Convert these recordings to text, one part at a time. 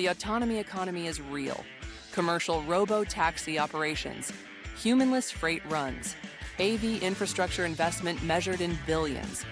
the autonomy economy is real. Commercial robotaxi operations, humanless freight runs, AV infrastructure investment measured in billions.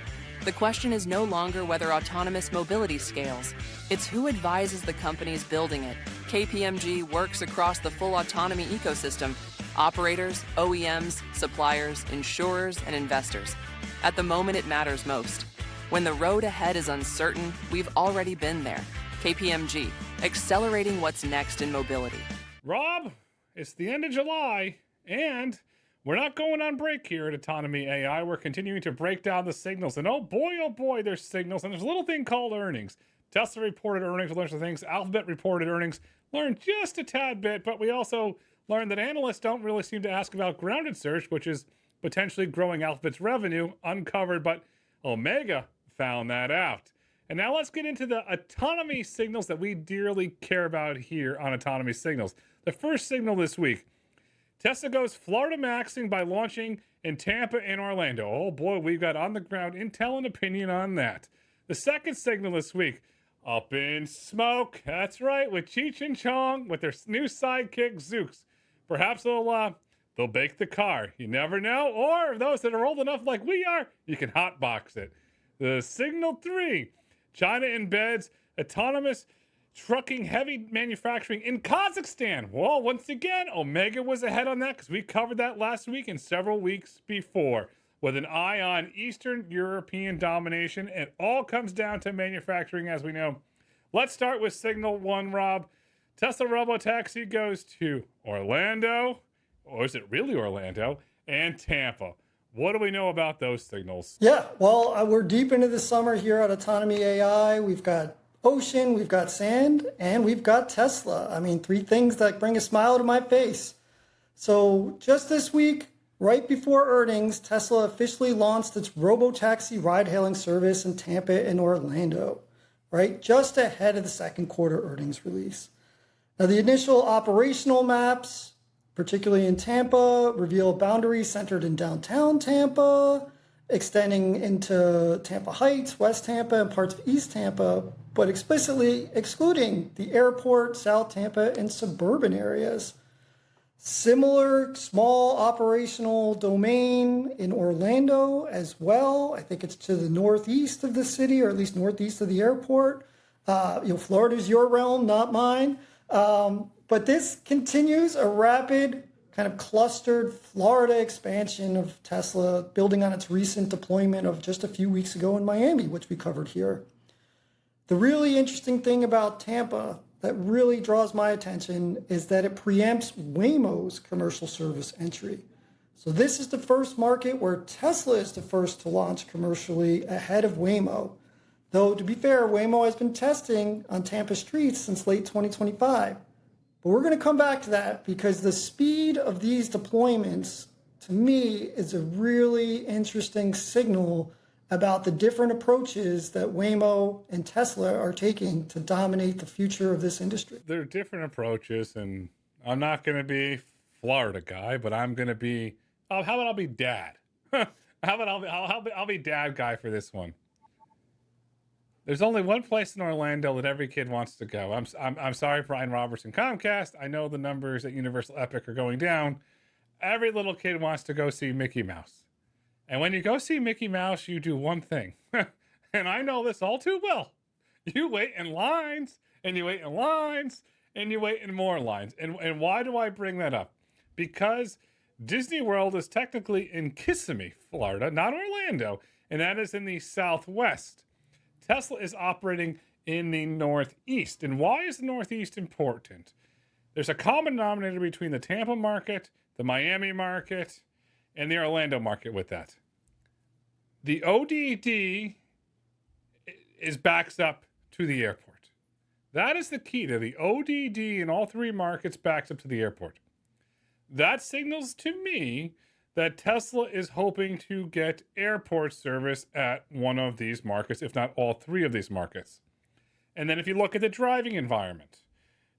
The question is no longer whether autonomous mobility scales. It's who advises the companies building it. KPMG works across the full autonomy ecosystem: operators, OEMs, suppliers, insurers, and investors. At the moment it matters most. When the road ahead is uncertain, we've already been there. KPMG, accelerating what's next in mobility. Rob, it's the end of July, and we're not going on break here at Autonomy AI. We're continuing to break down the signals. And oh boy, there's signals. And there's a little thing called earnings. Tesla reported earnings, we learned some things. Alphabet reported earnings, learned just a tad bit, but we also learned that analysts don't really seem to ask about grounded search, which is potentially growing Alphabet's revenue, uncovered, but Omega found that out. And now let's get into the autonomy signals that we dearly care about here on Autonomy Signals. The first signal this week: Tesla goes Florida maxing by launching in Tampa and Orlando. Oh boy, we've got on the ground intel and opinion on that. The second signal this week: up in smoke. That's right, with Cheech and Chong with their new sidekick Zoox. Perhaps they'll bake the car. You never know. Or those that are old enough like we are, you can hotbox it. The signal 3: China embeds autonomous trucking heavy manufacturing in Kazakhstan. Well, once again, Omega was ahead on that because we covered that last week and several weeks before. With an eye on Eastern European domination, it all comes down to manufacturing, as we know. Let's start with signal 1, Rob. Tesla Robotaxi goes to Orlando, or is it really Orlando, and Tampa. What do we know about those signals? Yeah, well, we're deep into the summer here at Autonomy AI. We've got ocean, we've got sand, and we've got Tesla. I mean, 3 things that bring a smile to my face. So just this week, right before earnings, Tesla officially launched its Robotaxi ride-hailing service in Tampa and Orlando, right? Just ahead of the second quarter earnings release. Now, the initial operational maps, particularly in Tampa, reveal boundaries centered in downtown Tampa, extending into Tampa Heights, West Tampa, and parts of East Tampa, but explicitly excluding the airport, South Tampa, and suburban areas. Similar small operational domain in Orlando as well. I think it's to the northeast of the city, or at least northeast of the airport. Florida's your realm, not mine. But this continues a rapid kind of clustered Florida expansion of Tesla, building on its recent deployment of just a few weeks ago in Miami, which we covered here. The really interesting thing about Tampa that really draws my attention is that it preempts Waymo's commercial service entry. So this is the first market where Tesla is the first to launch commercially ahead of Waymo. Though, to be fair, Waymo has been testing on Tampa streets since late 2025. But we're going to come back to that because the speed of these deployments, to me, is a really interesting signal about the different approaches that Waymo and Tesla are taking to dominate the future of this industry. There are different approaches, and I'm not going to be Florida guy, but I'm going to be, how about I'll be dad? How about I'll be dad guy for this one. There's only one place in Orlando that every kid wants to go. I'm sorry, Brian Robertson, Comcast. I know the numbers at Universal Epic are going down. Every little kid wants to go see Mickey Mouse. And when you go see Mickey Mouse, you do one thing. And I know this all too well. You wait in lines, and you wait in lines, and you wait in more lines. And why do I bring that up? Because Disney World is technically in Kissimmee, Florida, not Orlando, and that is in the Southwest. Tesla is operating in the Northeast. And why is the Northeast important? There's a common denominator between the Tampa market, the Miami market, and the Orlando market with that. The ODD is backs up to the airport. That is the key to the ODD in all 3 markets backs up to the airport. That signals to me that Tesla is hoping to get airport service at one of these markets, if not all 3 of these markets. And then if you look at the driving environment,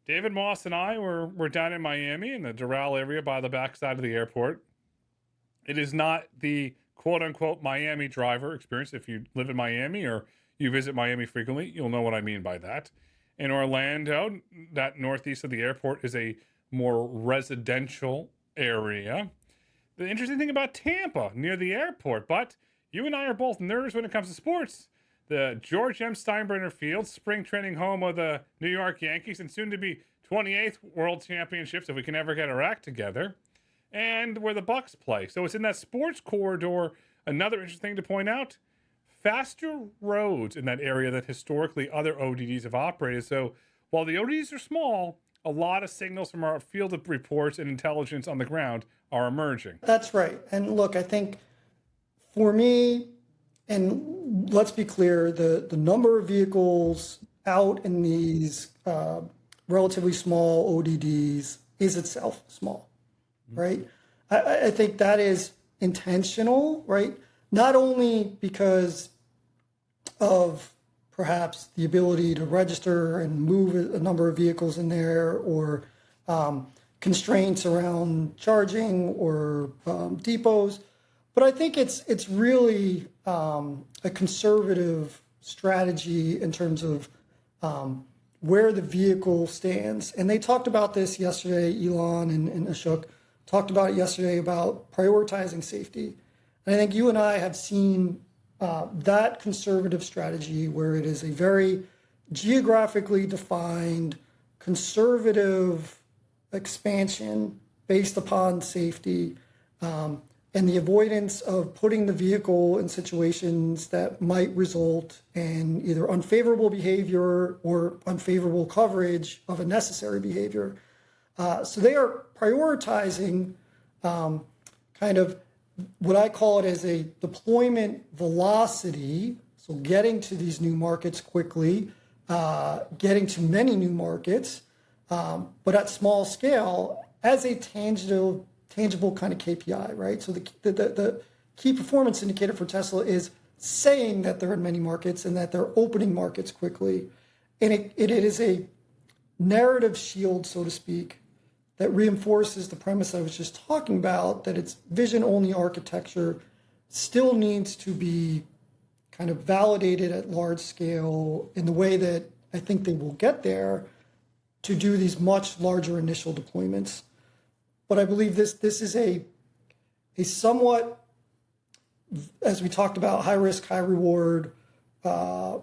David Moss and I were down in Miami in the Doral area by the backside of the airport. It is not the quote-unquote Miami driver experience. If you live in Miami or you visit Miami frequently, you'll know what I mean by that. In Orlando, that northeast of the airport, is a more residential area. The interesting thing about Tampa, near the airport, but you and I are both nerds when it comes to sports. The George M. Steinbrenner Field, spring training home of the New York Yankees, and soon to be 28th World Championships if we can ever get our act together, and where the Bucks play. So it's in that sports corridor. Another interesting thing to point out, faster roads in that area that historically other ODDs have operated. So while the ODDs are small, a lot of signals from our field of reports and intelligence on the ground are emerging. That's right. And look, I think for me, and let's be clear, the number of vehicles out in these relatively small ODDs is itself small, right? I think that is intentional, right? Not only because of perhaps the ability to register and move a number of vehicles in there, or constraints around charging or depots, but I think it's really a conservative strategy in terms of where the vehicle stands. And they talked about this yesterday, Elon and Ashok talked about it yesterday about prioritizing safety. And I think you and I have seen that conservative strategy where it is a very geographically defined conservative expansion based upon safety, and the avoidance of putting the vehicle in situations that might result in either unfavorable behavior or unfavorable coverage of a necessary behavior. So they are prioritizing kind of what I call it as a deployment velocity. So getting to these new markets quickly, getting to many new markets, but at small scale as a tangible kind of KPI, right? So the key performance indicator for Tesla is saying that they're in many markets and that they're opening markets quickly. And it is a narrative shield, so to speak, that reinforces the premise I was just talking about, that its vision-only architecture still needs to be kind of validated at large scale in the way that I think they will get there to do these much larger initial deployments. But I believe this is a somewhat, as we talked about, high risk, high reward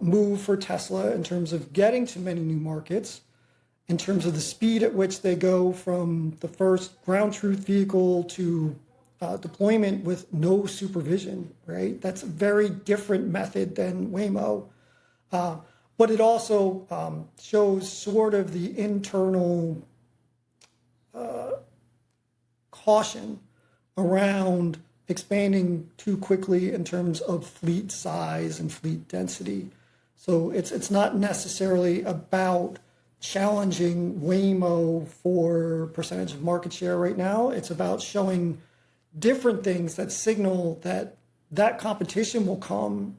move for Tesla in terms of getting to many new markets, in terms of the speed at which they go from the first ground truth vehicle to deployment with no supervision, right? That's a very different method than Waymo. But it also shows sort of the internal caution around expanding too quickly in terms of fleet size and fleet density. So it's not necessarily about challenging Waymo for percentage of market share right now. It's about showing different things that signal that competition will come,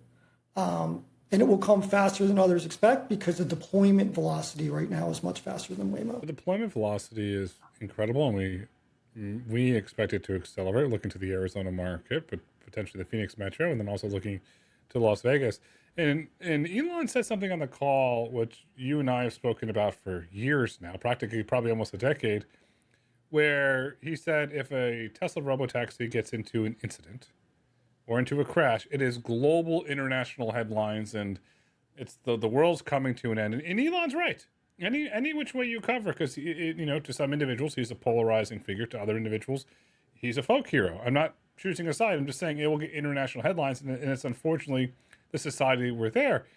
and it will come faster than others expect because the deployment velocity right now is much faster than Waymo. The deployment velocity is incredible, and we expect it to accelerate, looking to the Arizona market, but potentially the Phoenix metro, and then also looking to Las Vegas. And Elon said something on the call, which you and I have spoken about for years now, practically probably almost a decade, where he said if a Tesla Robotaxi gets into an incident or into a crash, it is global international headlines, and it's the world's coming to an end. And Elon's right. Any which way you cover, because to some individuals he's a polarizing figure, to other individuals he's a folk hero. I'm not choosing a side. I'm just saying it will get international headlines, and it's unfortunately the society we're there.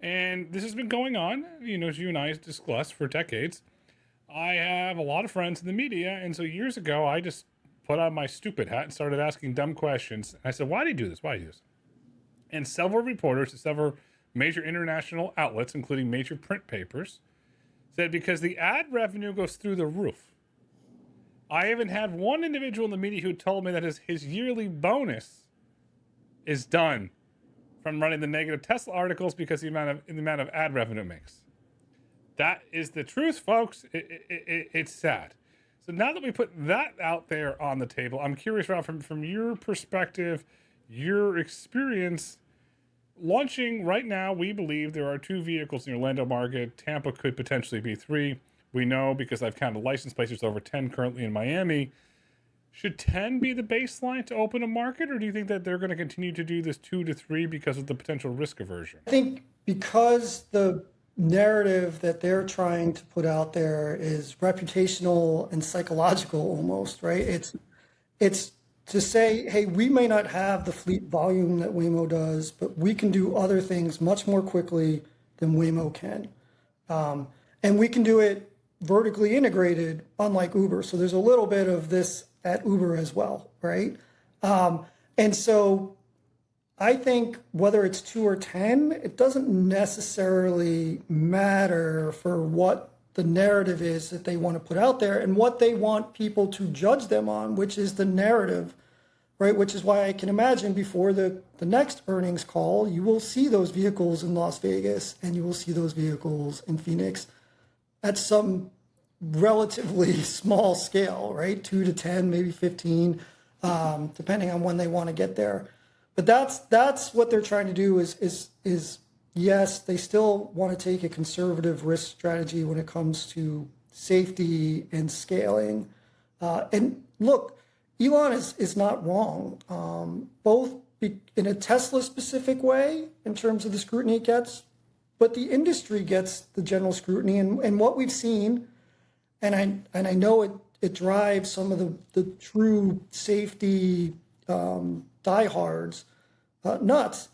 And this has been going on, as you and I discussed, for decades. I have a lot of friends in the media, and so years ago I just put on my stupid hat and started asking dumb questions. And I said, why do you do this? Why do you do this? And several reporters at several major international outlets, including major print papers, said because the ad revenue goes through the roof. I even had one individual in the media who told me that his yearly bonus is done from running the negative Tesla articles because the amount of ad revenue it makes. That is the truth, folks. It's sad. So now that we put that out there on the table, I'm curious, Rob, from your perspective, your experience, launching right now, we believe there are 2 vehicles in the Orlando market. Tampa could potentially be 3. We know because I've counted license plates, there's over 10 currently in Miami. Should 10 be the baseline to open a market, or do you think that they're going to continue to do this 2 to 3 because of the potential risk aversion? I think because the narrative that they're trying to put out there is reputational and psychological almost, right? It's to say, hey, we may not have the fleet volume that Waymo does, but we can do other things much more quickly than Waymo can. And we can do it vertically integrated, unlike Uber. So there's a little bit of this at Uber as well, right? And so I think whether it's 2 or 10, it doesn't necessarily matter for what the narrative is that they want to put out there and what they want people to judge them on, which is the narrative, right? Which is why I can imagine before the next earnings call, you will see those vehicles in Las Vegas and you will see those vehicles in Phoenix at some relatively small scale, right? 2 to 10, maybe 15, depending on when they want to get there. But that's what they're trying to do is yes, they still want to take a conservative risk strategy when it comes to safety and scaling. And look, Elon is not wrong, both in a Tesla specific way in terms of the scrutiny it gets, but the industry gets the general scrutiny. And what we've seen, and I know it drives some of the true safety diehards nuts.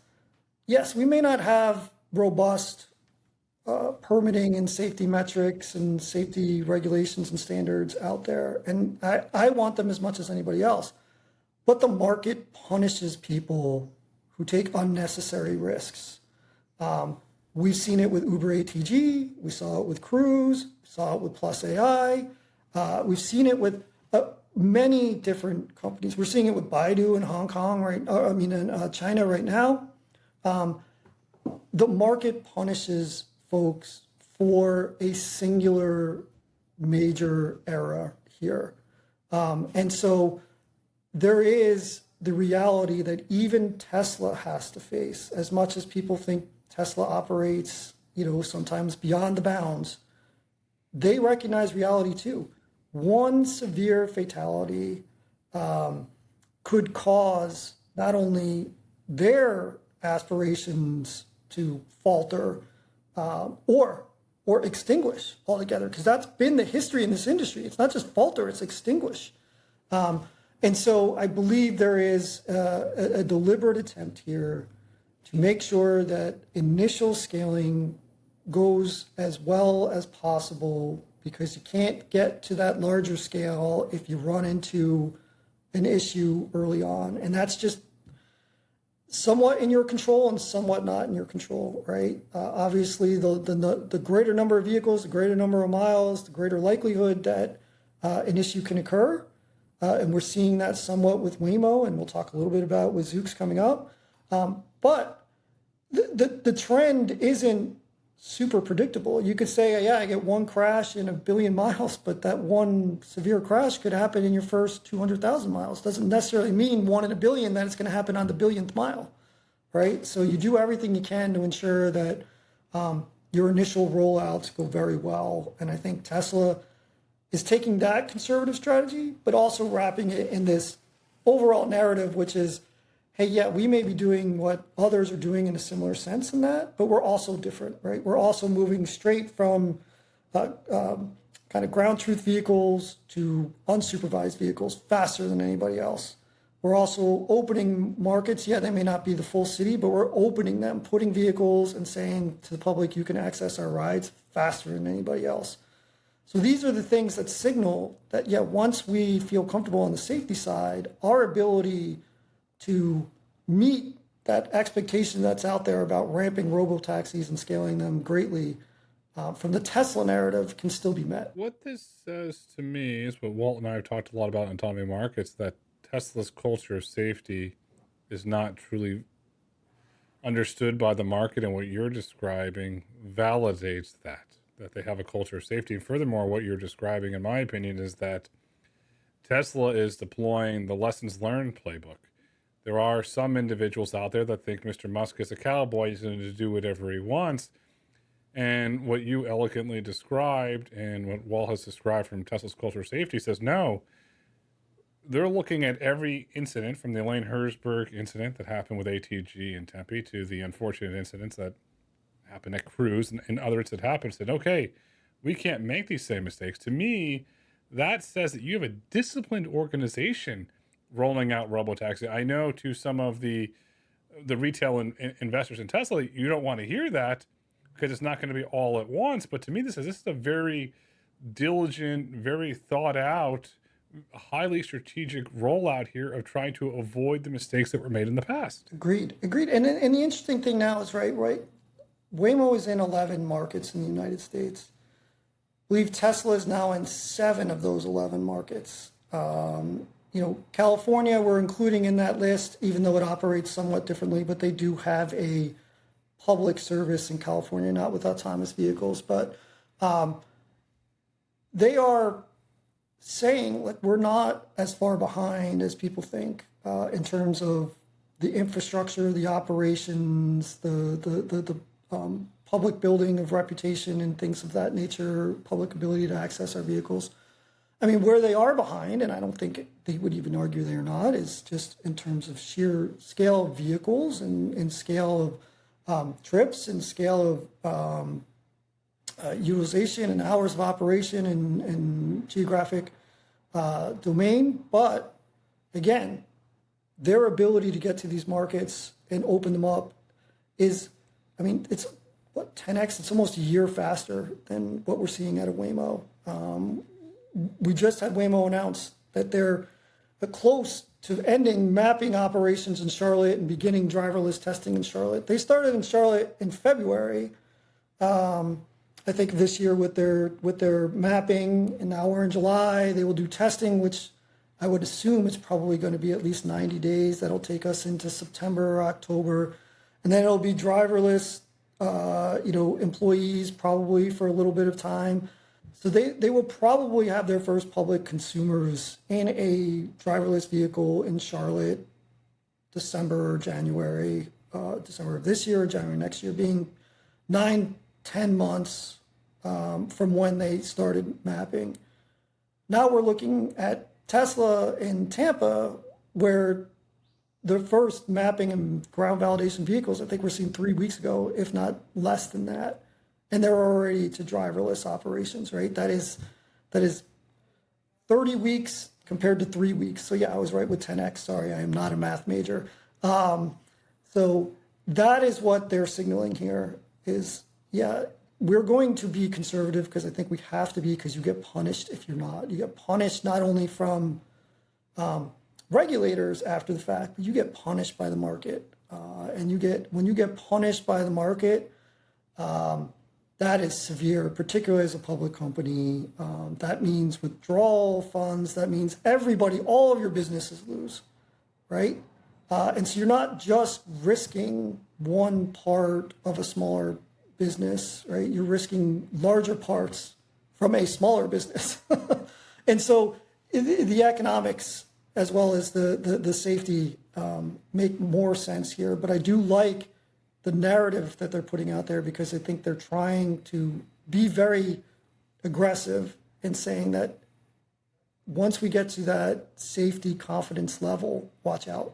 Yes, we may not have robust permitting and safety metrics and safety regulations and standards out there, and I want them as much as anybody else. But the market punishes people who take unnecessary risks. We've seen it with Uber ATG. We saw it with Cruise. We saw it with Plus AI. We've seen it with many different companies. We're seeing it with Baidu in Hong Kong, right? In China right now. The market punishes folks for a singular major error here. And so there is the reality that even Tesla has to face, as much as people think Tesla operates, sometimes beyond the bounds, they recognize reality too. One severe fatality could cause not only their aspirations to falter or extinguish altogether, because that's been the history in this industry. It's not just falter, it's extinguish. And so I believe there is a deliberate attempt here to make sure that initial scaling goes as well as possible, because you can't get to that larger scale if you run into an issue early on. And that's just somewhat in your control and somewhat not in your control, right? Obviously, the greater number of vehicles, the greater number of miles, the greater likelihood that an issue can occur. And we're seeing that somewhat with Waymo, and we'll talk a little bit about with Zoox coming up. But the trend isn't super predictable. You could say, yeah, I get one crash in 1 billion miles, but that one severe crash could happen in your first 200,000 miles. Doesn't necessarily mean 1 in 1 billion that it's going to happen on the 1,000,000th mile, right? So you do everything you can to ensure that your initial rollouts go very well. And I think Tesla is taking that conservative strategy, but also wrapping it in this overall narrative, which is, hey, yeah, we may be doing what others are doing in a similar sense in that, but we're also different, right? We're also moving straight from kind of ground truth vehicles to unsupervised vehicles faster than anybody else. We're also opening markets. Yeah, they may not be the full city, but we're opening them, putting vehicles and saying to the public, you can access our rides faster than anybody else. So these are the things that signal that, yeah, once we feel comfortable on the safety side, our ability to meet that expectation that's out there about ramping robotaxis and scaling them greatly from the Tesla narrative can still be met. What this says to me is what Walt and I have talked a lot about in Autonomy Markets, that Tesla's culture of safety is not truly understood by the market, and what you're describing validates that they have a culture of safety. And furthermore, what you're describing, in my opinion, is that Tesla is deploying the lessons learned playbook. There are some individuals out there that think Mr. Musk is a cowboy. He's going to do whatever he wants. And what you elegantly described and what Wall has described from Tesla's culture of safety says no. They're looking at every incident from the Elaine Herzberg incident that happened with ATG in Tempe to the unfortunate incidents that happened at Cruise and others that happened. Said, okay, we can't make these same mistakes. To me, that says that you have a disciplined organization rolling out Robotaxi. I know to some of the retail investors in Tesla, you don't want to hear that because it's not going to be all at once. But to me, this is a very diligent, very thought out, highly strategic rollout here of trying to avoid the mistakes that were made in the past. Agreed. And the interesting thing now is, right, Waymo is in 11 markets in the United States. I believe Tesla is now in 7 of those 11 markets. California we're including in that list, even though it operates somewhat differently, but they do have a public service in California, not with autonomous vehicles. But they are saying, like, we're not as far behind as people think in terms of the infrastructure, the operations, the public building of reputation and things of that nature, public ability to access our vehicles. I mean, where they are behind, and I don't think they would even argue they are not, is just in terms of sheer scale of vehicles and scale of trips and scale of utilization and hours of operation and geographic domain. But again, their ability to get to these markets and open them up is, I mean, it's what, 10x? It's almost a year faster than what we're seeing out of Waymo. We just had Waymo announce that they're close to ending mapping operations in Charlotte and beginning driverless testing in Charlotte. They started in Charlotte in February, I think this year with their mapping, and now we're in July. They will do testing, which I would assume it's probably going to be at least 90 days. That'll take us into September or October, and then it'll be driverless, employees probably for a little bit of time. So they will probably have their first public consumers in a driverless vehicle in Charlotte, December or January, December of this year or January next year, being 9-10 months from when they started mapping. Now we're looking at Tesla in Tampa, where the first mapping and ground validation vehicles, I think we're seeing 3 weeks ago, if not less than that. And they're already to driverless operations, right? That is 30 weeks compared to 3 weeks. So yeah, I was right with 10x. Sorry, I am not a math major. So that is what they're signaling here is, yeah, we're going to be conservative because I think we have to be, because you get punished if you're not. You get punished not only from regulators after the fact, but you get punished by the market. And when you get punished by the market, that is severe, particularly as a public company. That means withdrawal funds. That means everybody, all of your businesses lose, right? And so you're not just risking one part of a smaller business, right? You're risking larger parts from a smaller business. And so the economics as well as the safety make more sense here. But I do like the narrative that they're putting out there, because I think they're trying to be very aggressive in saying that once we get to that safety confidence level, watch out.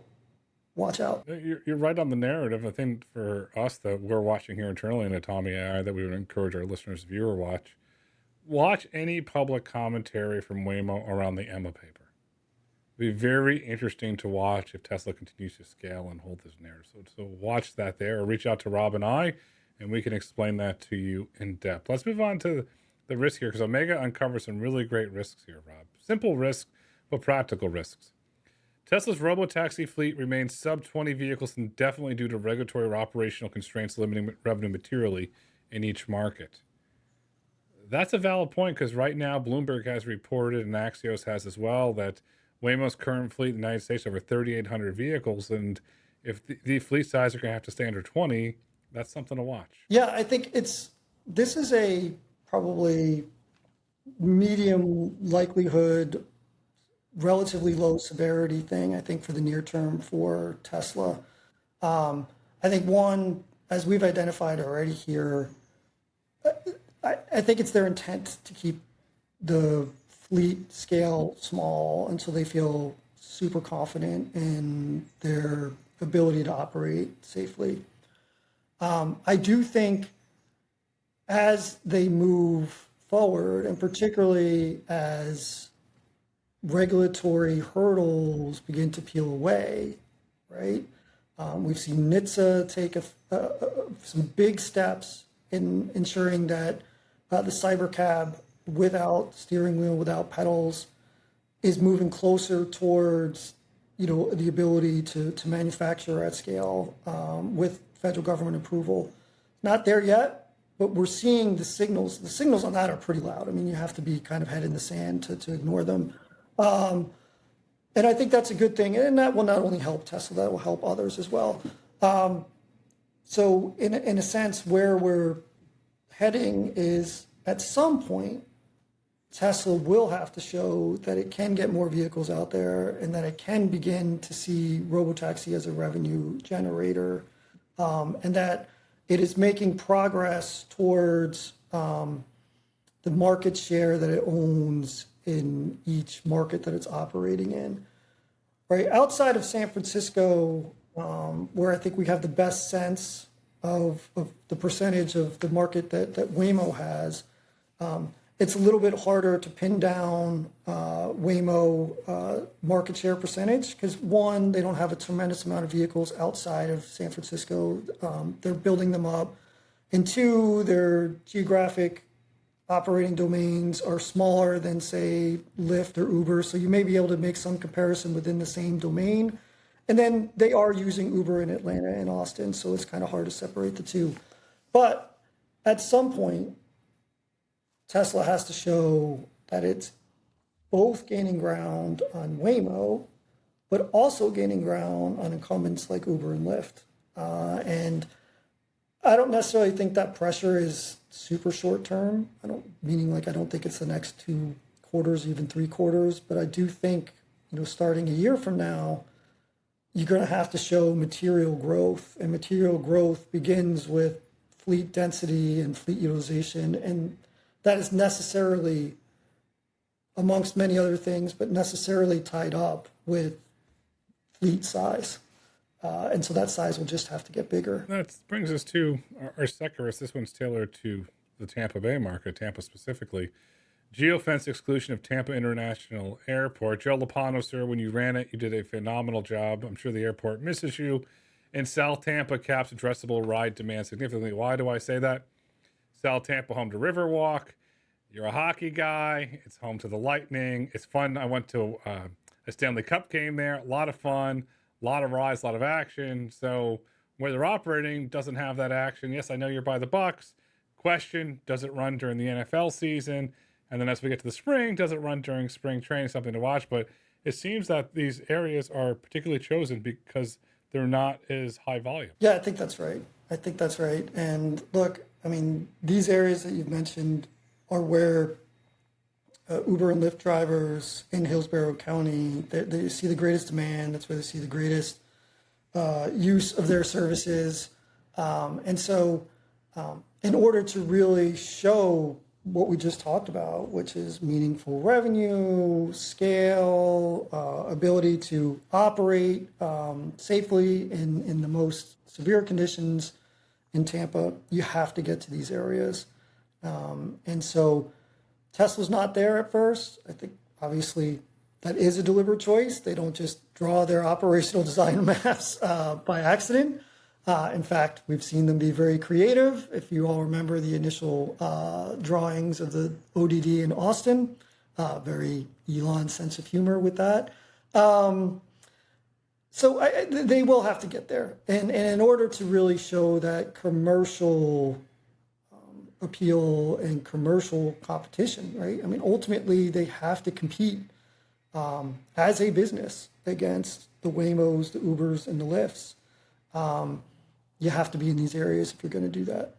Watch out. You're right on the narrative. I think for us that we're watching here internally in Autonomy AI, that we would encourage our listeners to view or watch any public commentary from Waymo around the Emma paper. It'll be very interesting to watch if Tesla continues to scale and hold this narrative. So watch that there, or reach out to Rob and I, and we can explain that to you in depth. Let's move on to the risk here, because Omega uncovers some really great risks here, Rob. Simple risks, but practical risks. Tesla's Robotaxi fleet remains sub 20 vehicles indefinitely due to regulatory or operational constraints limiting revenue materially in each market. That's a valid point, because right now Bloomberg has reported, and Axios has as well, that Waymo's current fleet in the United States over 3,800 vehicles, and if the fleet size are going to have to stay under 20, that's something to watch. Yeah, I think this is a probably medium likelihood relatively low severity thing, I think, for the near term for Tesla. I think one, as we've identified already here, I think it's their intent to keep the fleet scale small until they feel super confident in their ability to operate safely. I do think as they move forward, and particularly as regulatory hurdles begin to peel away, right? We've seen NHTSA take some big steps in ensuring that the cybercab without steering wheel, without pedals, is moving closer towards, the ability to manufacture at scale with federal government approval. Not there yet, but we're seeing the signals. The signals on that are pretty loud. I mean, you have to be kind of head in the sand to ignore them. And I think that's a good thing. And that will not only help Tesla, that will help others as well. So in a sense, where we're heading is at some point, Tesla will have to show that it can get more vehicles out there and that it can begin to see Robotaxi as a revenue generator, and that it is making progress towards the market share that it owns in each market that it's operating in. Right outside of San Francisco, where I think we have the best sense of the percentage of the market that Waymo has, it's a little bit harder to pin down Waymo market share percentage because, one, they don't have a tremendous amount of vehicles outside of San Francisco. They're building them up. And two, their geographic operating domains are smaller than, say, Lyft or Uber. So you may be able to make some comparison within the same domain. And then they are using Uber in Atlanta and Austin, so it's kind of hard to separate the two. But at some point, Tesla has to show that it's both gaining ground on Waymo, but also gaining ground on incumbents like Uber and Lyft. And I don't necessarily think that pressure is super short term. I don't think it's the next 2 quarters, even 3 quarters, but I do think, starting a year from now, you're going to have to show material growth, and material growth begins with fleet density and fleet utilization, and that is necessarily, amongst many other things, but necessarily tied up with fleet size. And so that size will just have to get bigger. That brings us to our second risk. This one's tailored to the Tampa Bay market, Tampa specifically. Geofence exclusion of Tampa International Airport. Joe Lopano, sir, when you ran it, you did a phenomenal job. I'm sure the airport misses you. In South Tampa, caps addressable ride demand significantly. Why do I say that? South Tampa, home to Riverwalk. You're a hockey guy. It's home to the Lightning. It's fun. I went to a Stanley Cup game there. A lot of fun, a lot of rides, a lot of action. So where they're operating doesn't have that action. Yes, I know you're by the Bucks. Question, does it run during the NFL season? And then as we get to the spring, does it run during spring training? Something to watch. But it seems that these areas are particularly chosen because they're not as high volume. Yeah, I think that's right. And look, I mean, these areas that you've mentioned are where Uber and Lyft drivers in Hillsborough County, they see the greatest demand. That's where they see the greatest use of their services. And so in order to really show what we just talked about, which is meaningful revenue, scale, ability to operate safely in the most severe conditions in Tampa, you have to get to these areas. And so Tesla's not there at first. I think obviously that is a deliberate choice. They don't just draw their operational design maps by accident. In fact, we've seen them be very creative. If you all remember the initial drawings of the ODD in Austin, very Elon sense of humor with that. So they will have to get there. And in order to really show that commercial appeal and commercial competition, right? I mean, ultimately, they have to compete as a business against the Waymos, the Ubers, and the Lyfts. You have to be in these areas if you're going to do that.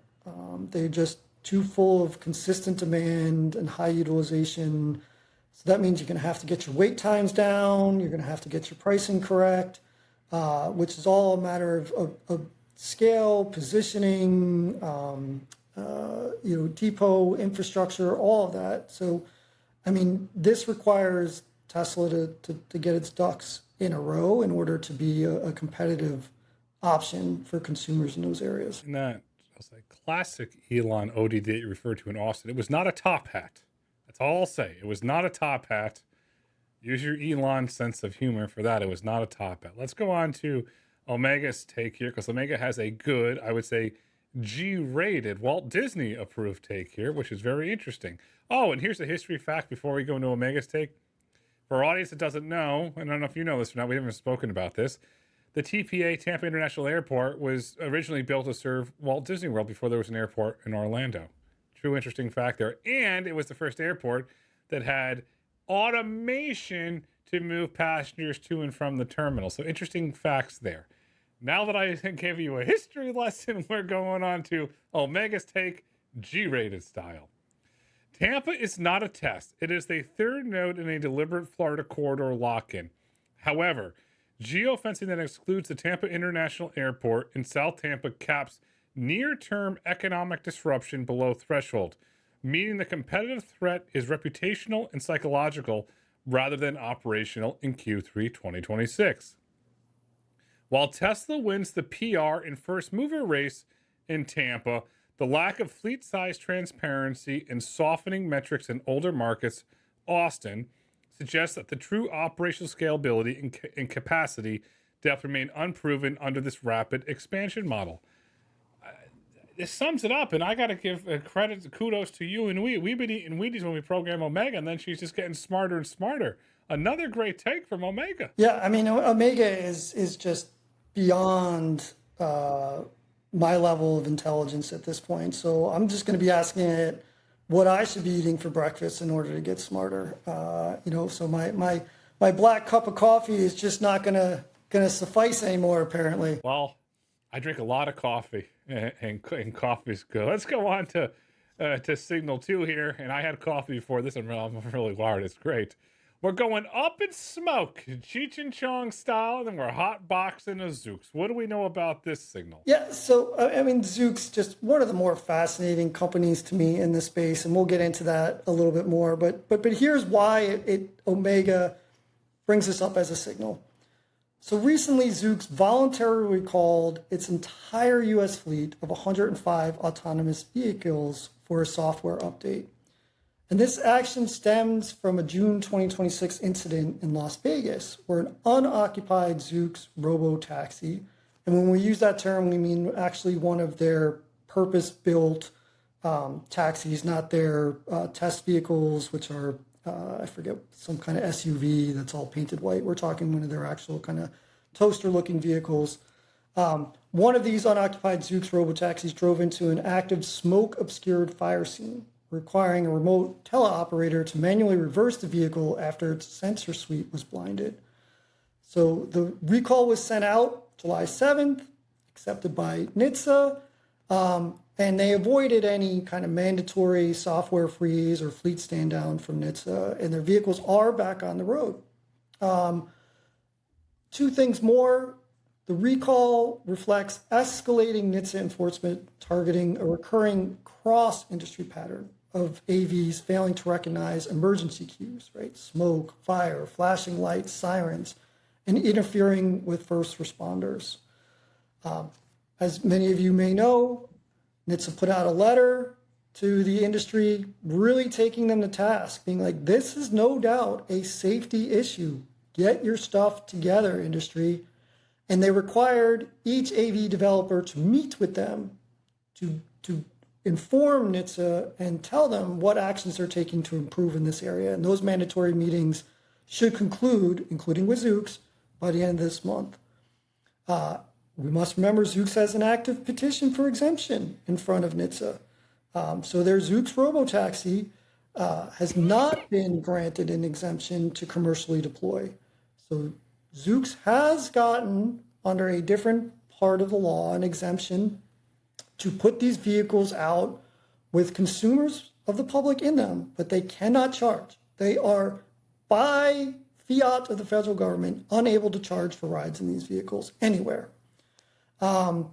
They're just too full of consistent demand and high utilization, So that means you're going to have to get your wait times down. You're going to have to get your pricing correct, which is all a matter of scale, positioning, depot infrastructure, all of that. So, I mean, this requires Tesla to get its ducks in a row in order to be a competitive option for consumers in those areas. And that was like classic Elon ODD that you referred to in Austin. It was not a top hat. That's all I'll say. It was not a top hat. Use your Elon sense of humor for that. It was not a top hat. Let's go on to Omega's take here, because Omega has a good, I would say, G-rated, Walt Disney approved take here, which is very interesting. Oh, and here's a history fact before we go into Omega's take. For our audience that doesn't know, and I don't know if you know this or not, we haven't spoken about this. The TPA, Tampa International Airport, was originally built to serve Walt Disney World before there was an airport in Orlando. True interesting fact there. And it was the first airport that had automation to move passengers to and from the terminal. So interesting facts there. Now that I gave you a history lesson, we're going on to Omega's take, G-rated style. Tampa is not a test. It is the third node in a deliberate Florida corridor lock-in. However, geofencing that excludes the Tampa International Airport in South Tampa caps near-term economic disruption below threshold, meaning the competitive threat is reputational and psychological rather than operational in Q3 2026. While Tesla wins the PR and first mover race in Tampa, the lack of fleet size transparency and softening metrics in older markets, Austin, suggests that the true operational scalability and capacity depth remain unproven under this rapid expansion model. This sums it up, and I got to give kudos to you and we've been eating Wheaties when we program Omega, and then she's just getting smarter and smarter. Another great take from Omega. Yeah, I mean, Omega is just beyond my level of intelligence at this point. So I'm just going to be asking it what I should be eating for breakfast in order to get smarter. So my black cup of coffee is just not going to suffice anymore, apparently. Well, I drink a lot of coffee, and coffee is good. Let's go on to Signal 2 here. And I had coffee before this. I'm really wired. It's great. We're going up in smoke, Cheech and Chong style, and then we're hot boxing a Zoox. What do we know about this Signal? Yeah, so, I mean, Zoox, just one of the more fascinating companies to me in this space, and we'll get into that a little bit more. But here's why Omega brings this up as a signal. So recently, Zoox voluntarily recalled its entire U.S. fleet of 105 autonomous vehicles for a software update. And this action stems from a June 2026 incident in Las Vegas, where an unoccupied Zoox Robotaxi, and when we use that term, we mean actually one of their purpose-built taxis, not their test vehicles, which are, I forget, some kind of SUV that's all painted white. We're talking one of their actual kind of toaster-looking vehicles. One of these unoccupied Zoox Robotaxis drove into an active smoke-obscured fire scene, requiring a remote teleoperator to manually reverse the vehicle after its sensor suite was blinded. So the recall was sent out July 7th, accepted by NHTSA, and they avoided any kind of mandatory software freeze or fleet stand down from NHTSA, and their vehicles are back on the road. Two things more. The recall reflects escalating NHTSA enforcement targeting a recurring cross-industry pattern of AVs failing to recognize emergency cues, right? Smoke, fire, flashing lights, sirens, and interfering with first responders. As many of you may know, NHTSA put out a letter to the industry, really taking them to task, being like, this is no doubt a safety issue. Get your stuff together, industry. And they required each AV developer to meet with them to inform NHTSA and tell them what actions they're taking to improve in this area. And those mandatory meetings should conclude, including with Zoox, by the end of this month. We must remember Zoox has an active petition for exemption in front of NHTSA. So their Zoox Robotaxi has not been granted an exemption to commercially deploy. So Zoox has gotten, under a different part of the law, an exemption to put these vehicles out with consumers of the public in them, but they cannot charge. They are by fiat of the federal government, unable to charge for rides in these vehicles anywhere. And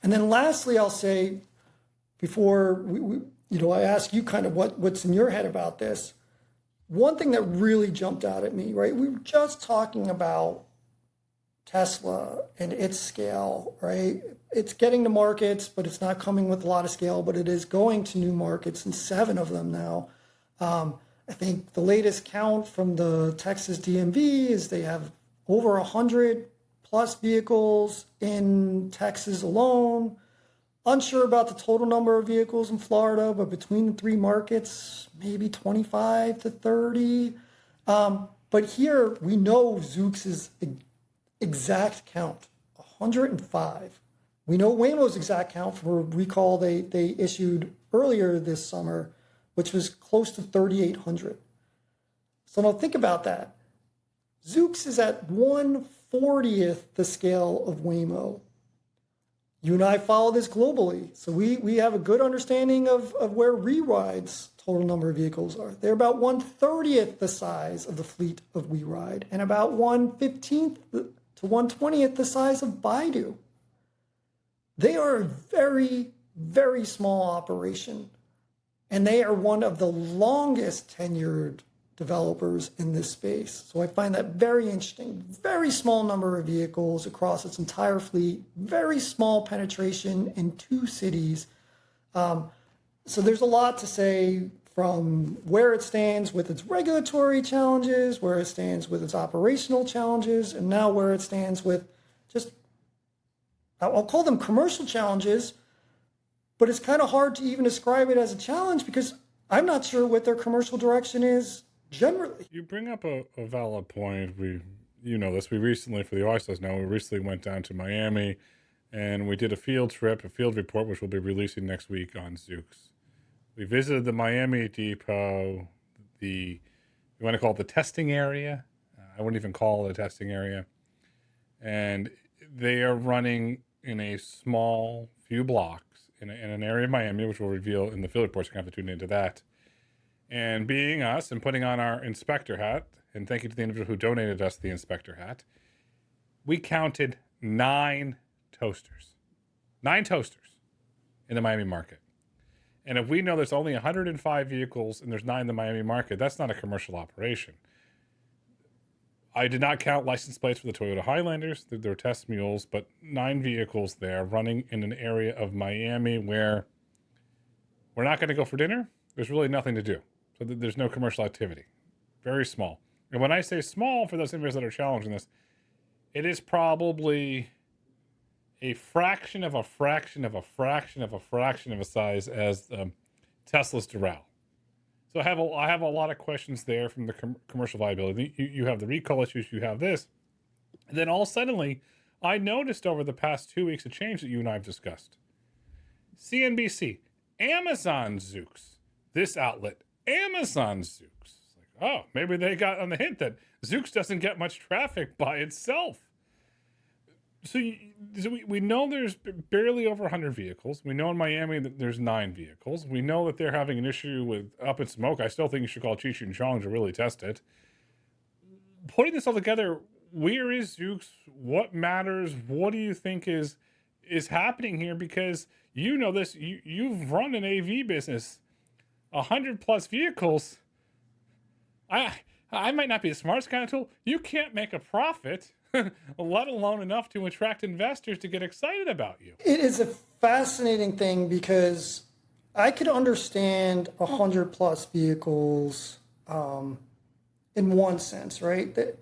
then lastly, I'll say, before I ask you kind of what's in your head about this, one thing that really jumped out at me, right? We were just talking about Tesla and its scale, right? It's getting to markets, but it's not coming with a lot of scale, but it is going to new markets, and 7 of them now. I think the latest count from the Texas DMV is they have over 100 plus vehicles in Texas alone. Unsure about the total number of vehicles in Florida, but between the 3 markets, maybe 25 to 30. But here we know Zoox's exact count, 105. We know Waymo's exact count for a recall they issued earlier this summer, which was close to 3,800. So now think about that. Zoox is at 1/40th the scale of Waymo. You and I follow this globally, so we have a good understanding of where WeRide's total number of vehicles are. They're about 1/30th the size of the fleet of WeRide, and about 1/15th to 1/20th the size of Baidu. They are a very, very small operation, and they are one of the longest tenured developers in this space. So I find that very interesting. Very small number of vehicles across its entire fleet, very small penetration in 2 cities. So there's a lot to say from where it stands with its regulatory challenges, where it stands with its operational challenges, and now where it stands with just, I'll call them commercial challenges, but it's kind of hard to even describe it as a challenge because I'm not sure what their commercial direction is generally. You bring up a valid point. You know this. We recently, for the audience know, we recently went down to Miami and we did a field trip, a field report, which we'll be releasing next week on Zoox. We visited the Miami depot, you want to call it the testing area? I wouldn't even call it a testing area. And they are running in a small few blocks in an area of Miami, which we'll reveal in the field reports. You're going to have to tune into that. And being us and putting on our inspector hat, and thank you to the individual who donated us the inspector hat, we counted 9 toasters. 9 toasters in the Miami market. And if we know there's only 105 vehicles and there's 9 in the Miami market, that's not a commercial operation. I did not count license plates for the Toyota Highlanders. They're test mules, but 9 vehicles there running in an area of Miami where we're not going to go for dinner. There's really nothing to do. So there's no commercial activity. Very small. And when I say small, for those individuals that are challenging this, it is probably a fraction of a fraction of a fraction of a fraction of a size as Tesla's Doral. So I have a lot of questions there from the commercial viability. You have the recall issues, you have this. And then all suddenly, I noticed over the past 2 weeks a change that you and I have discussed. CNBC, Amazon Zoox. This outlet, Amazon Zoox. It's like, oh, maybe they got on the hint that Zoox doesn't get much traffic by itself. So we know there's barely over 100 vehicles. We know in Miami that there's 9 vehicles. We know that they're having an issue with Up in Smoke. I still think you should call Cheech and Chong to really test it. Putting this all together, where is Zoox? What matters? What do you think is happening here? Because you know this. You've run an AV business, 100 plus vehicles. I might not be the smartest kind of tool. You can't make a profit, let alone enough to attract investors to get excited about you. It is a fascinating thing because I could understand 100 plus vehicles in one sense, right? That,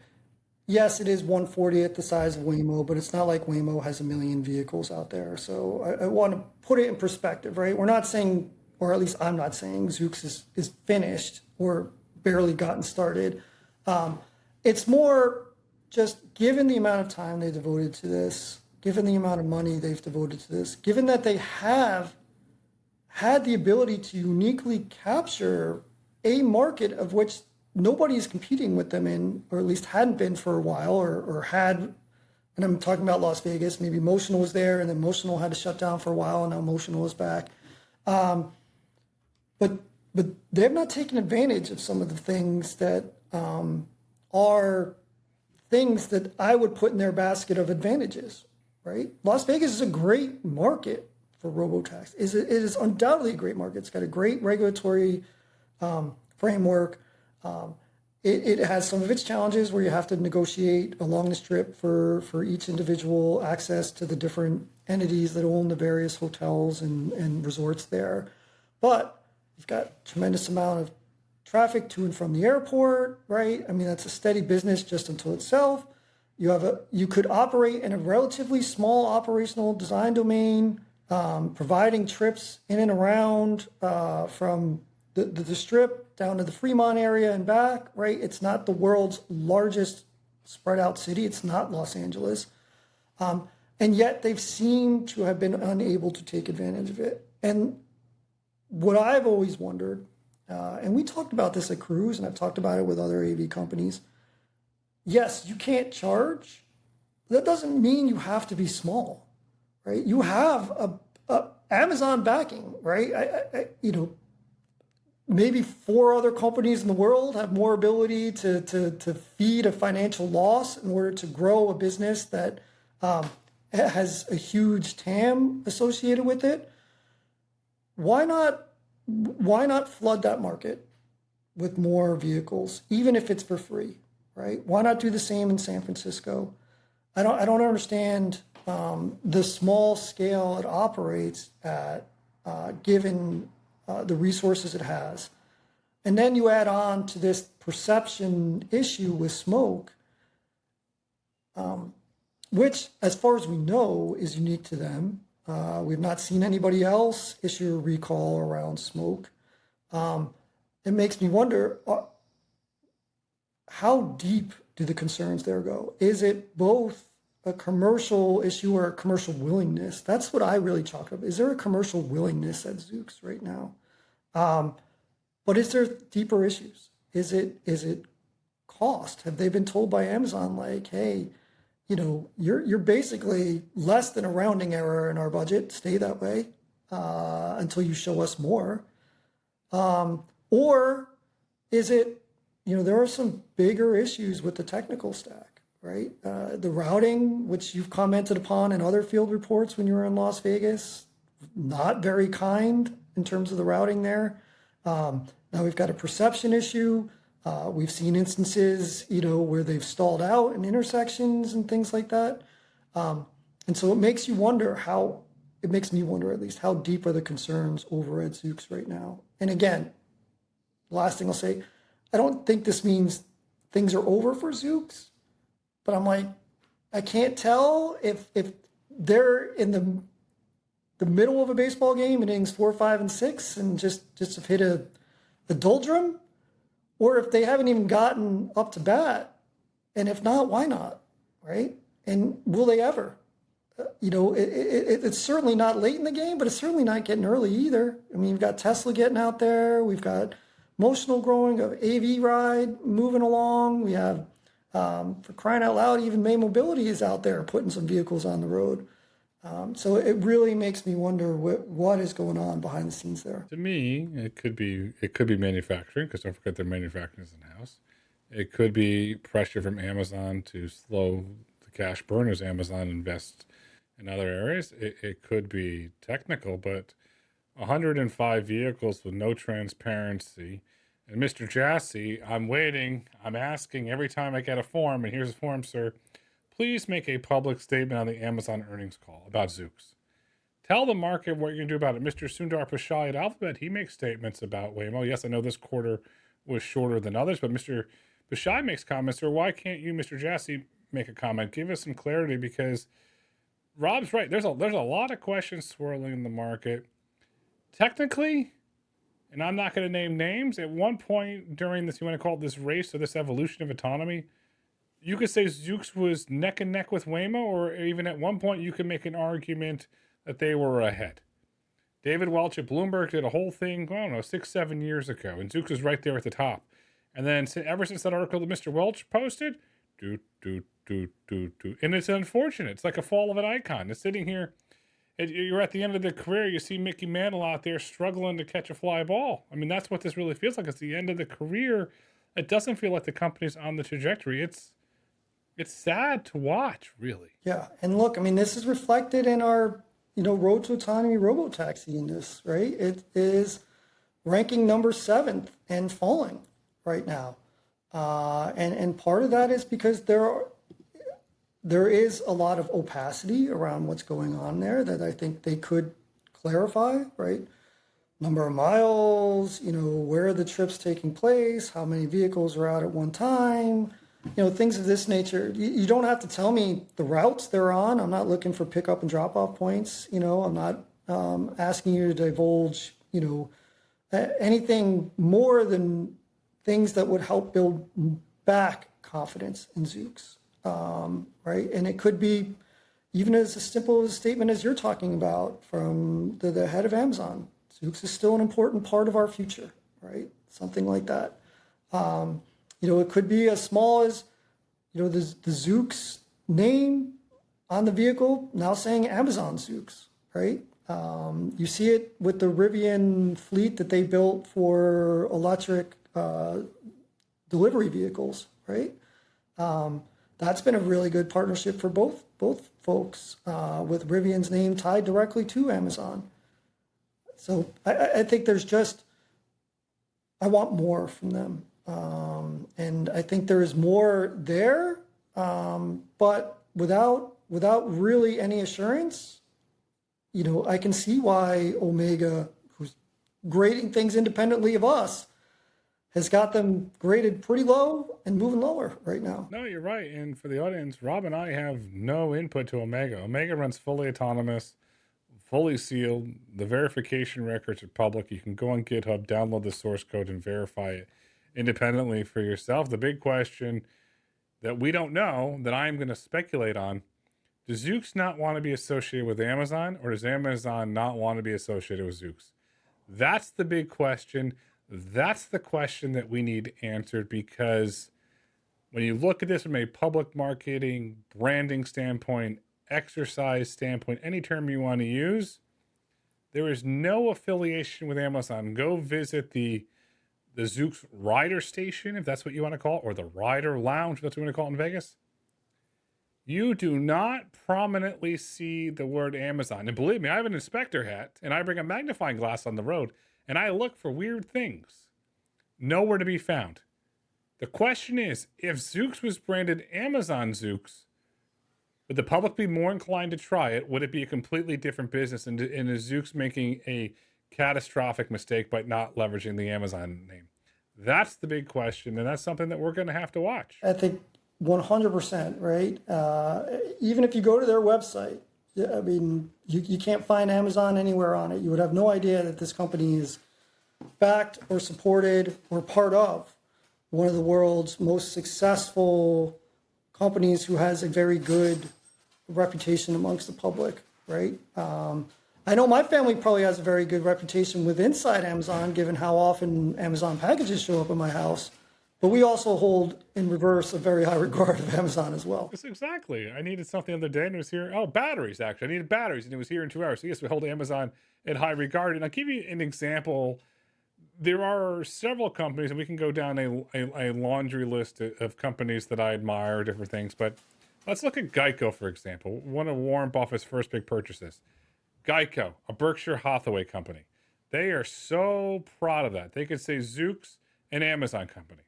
yes, it is 1/40th the size of Waymo, but it's not like Waymo has 1 million vehicles out there. So I want to put it in perspective, right? We're not saying, or at least I'm not saying, Zoox is finished or barely gotten started. It's more just given the amount of time they devoted to this, given the amount of money they've devoted to this, given that they have had the ability to uniquely capture a market of which nobody is competing with them in, or at least hadn't been for a while, or had, and I'm talking about Las Vegas, maybe Motional was there and then Motional had to shut down for a while and now Motional is back. But they have not taken advantage of some of the things that are things that I would put in their basket of advantages, right? Las Vegas is a great market for Robotaxi. It is undoubtedly a great market. It's got a great regulatory framework. It has some of its challenges where you have to negotiate along the strip for each individual access to the different entities that own the various hotels and resorts there. But you've got tremendous amount of traffic to and from the airport, right? I mean, that's a steady business just unto itself. You could operate in a relatively small operational design domain, providing trips in and around from the strip down to the Fremont area and back, right? It's not the world's largest spread out city. It's not Los Angeles. And yet they've seemed to have been unable to take advantage of it. And what I've always wondered, and we talked about this at Cruise, and I've talked about it with other AV companies. Yes, you can't charge. That doesn't mean you have to be small, right? You have a Amazon backing, right? Maybe 4 other companies in the world have more ability to feed a financial loss in order to grow a business that has a huge TAM associated with it. Why not flood that market with more vehicles, even if it's for free, right? Why not do the same in San Francisco? I don't understand the small scale it operates at, given the resources it has. And then you add on to this perception issue with smoke, which, as far as we know, is unique to them. We've not seen anybody else issue a recall around smoke. It makes me wonder, how deep do the concerns there go? Is it both a commercial issue or a commercial willingness? That's what I really chalk up. Is there a commercial willingness at Zoox right now? But is there deeper issues? Is it cost? Have they been told by Amazon, like, hey, you're basically less than a rounding error in our budget. Stay that way until you show us more. Or is it, there are some bigger issues with the technical stack, right? The routing, which you've commented upon in other field reports when you were in Las Vegas, not very kind in terms of the routing there. Now we've got a perception issue. We've seen instances, where they've stalled out in intersections and things like that. And so it makes me wonder at least, how deep are the concerns over at Zoox right now? And again, last thing I'll say, I don't think this means things are over for Zoox, but I'm like, I can't tell if they're in the middle of a baseball game in innings 4, 5, and 6 and just have hit a doldrum, or if they haven't even gotten up to bat. And if not, why not, right? And will they ever? It's certainly not late in the game, but it's certainly not getting early either. I mean, you've got Tesla getting out there. We've got Motional growing, of AV ride moving along. We have, for crying out loud, even May Mobility is out there putting some vehicles on the road. So it really makes me wonder what is going on behind the scenes there. To me, it could be manufacturing, because don't forget they're manufacturing this in-house. It could be pressure from Amazon to slow the cash burn as Amazon invests in other areas. It could be technical, but 105 vehicles with no transparency. And Mr. Jassy, I'm waiting. I'm asking every time I get a form, and here's a form, sir. Please make a public statement on the Amazon earnings call about Zoox. Tell the market what you're going to do about it. Mr. Sundar Pichai at Alphabet, he makes statements about Waymo. Yes, I know this quarter was shorter than others, but Mr. Pichai makes comments. Or why can't you, Mr. Jassy, make a comment? Give us some clarity, because Rob's right. There's a lot of questions swirling in the market. Technically, and I'm not going to name names, at one point during this, you want to call it this race or this evolution of autonomy, you could say Zoox was neck and neck with Waymo, or even at one point you could make an argument that they were ahead. David Welch at Bloomberg did a whole thing, 6-7 years ago, and Zoox was right there at the top. And then ever since that article that Mr. Welch posted, and it's unfortunate. It's like a fall of an icon. It's sitting here. You're at the end of the career. You see Mickey Mantle out there struggling to catch a fly ball. I mean, that's what this really feels like. It's the end of the career It doesn't feel like the company's on the trajectory. It's sad to watch, really. Yeah, and look, I mean, this is reflected in our, road to autonomy robotaxi in this, right? It is ranking number 7th and falling right now. And part of that is because there is a lot of opacity around what's going on there that I think they could clarify, right? Number of miles, where are the trips taking place, how many vehicles are out at one time, things of this nature. You don't have to tell me the routes they're on. I'm not looking for pickup and drop off points. I'm not asking you to divulge, anything more than things that would help build back confidence in Zoox, right? And it could be even as simple a statement as you're talking about from the head of Amazon. Zoox is still an important part of our future, right? Something like that. It could be as small as, the Zoox name on the vehicle now saying Amazon Zoox, right? You see it with the Rivian fleet that they built for electric delivery vehicles, right? That's been a really good partnership for both folks, with Rivian's name tied directly to Amazon. So I think I want more from them. And I think there is more there, but without really any assurance, I can see why Omega, who's grading things independently of us, has got them graded pretty low and moving lower right now. No, you're right. And for the audience, Rob and I have no input to Omega. Omega runs fully autonomous, fully sealed. The verification records are public. You can go on GitHub, download the source code, and verify it independently for yourself. The big question that we don't know, that I'm going to speculate on, does Zoox not want to be associated with Amazon, or does Amazon not want to be associated with Zoox? That's the big question. That's the question that we need answered, because when you look at this from a public marketing, branding standpoint, exercise standpoint, any term you want to use, there is no affiliation with Amazon. Go visit the Zoox Rider Station, if that's what you want to call it, or the Rider Lounge, if that's what you want to call it in Vegas. You do not prominently see the word Amazon. And believe me, I have an inspector hat, and I bring a magnifying glass on the road, and I look for weird things. Nowhere to be found. The question is, if Zoox was branded Amazon Zoox, would the public be more inclined to try it? Would it be a completely different business? And is Zoox making a catastrophic mistake by not leveraging the Amazon name? That's the big question, and that's something that we're going to have to watch. I think 100%, right? Even if you go to their website, I mean, you can't find Amazon anywhere on it. You would have no idea that this company is backed or supported or part of one of the world's most successful companies who has a very good reputation amongst the public, right? I know my family probably has a very good reputation with inside Amazon, given how often Amazon packages show up in my house. But we also hold in reverse a very high regard of Amazon as well. Yes, exactly. I needed something the other day and it was here. Oh, batteries, actually. I needed batteries and it was here in 2 hours. So yes, we hold Amazon in high regard. And I'll give you an example. There are several companies, and we can go down a laundry list of companies that I admire, different things. But let's look at Geico, for example. One of Warren Buffett's first big purchases. Geico, a Berkshire Hathaway company. They are so proud of that. They could say Zoox, an Amazon company.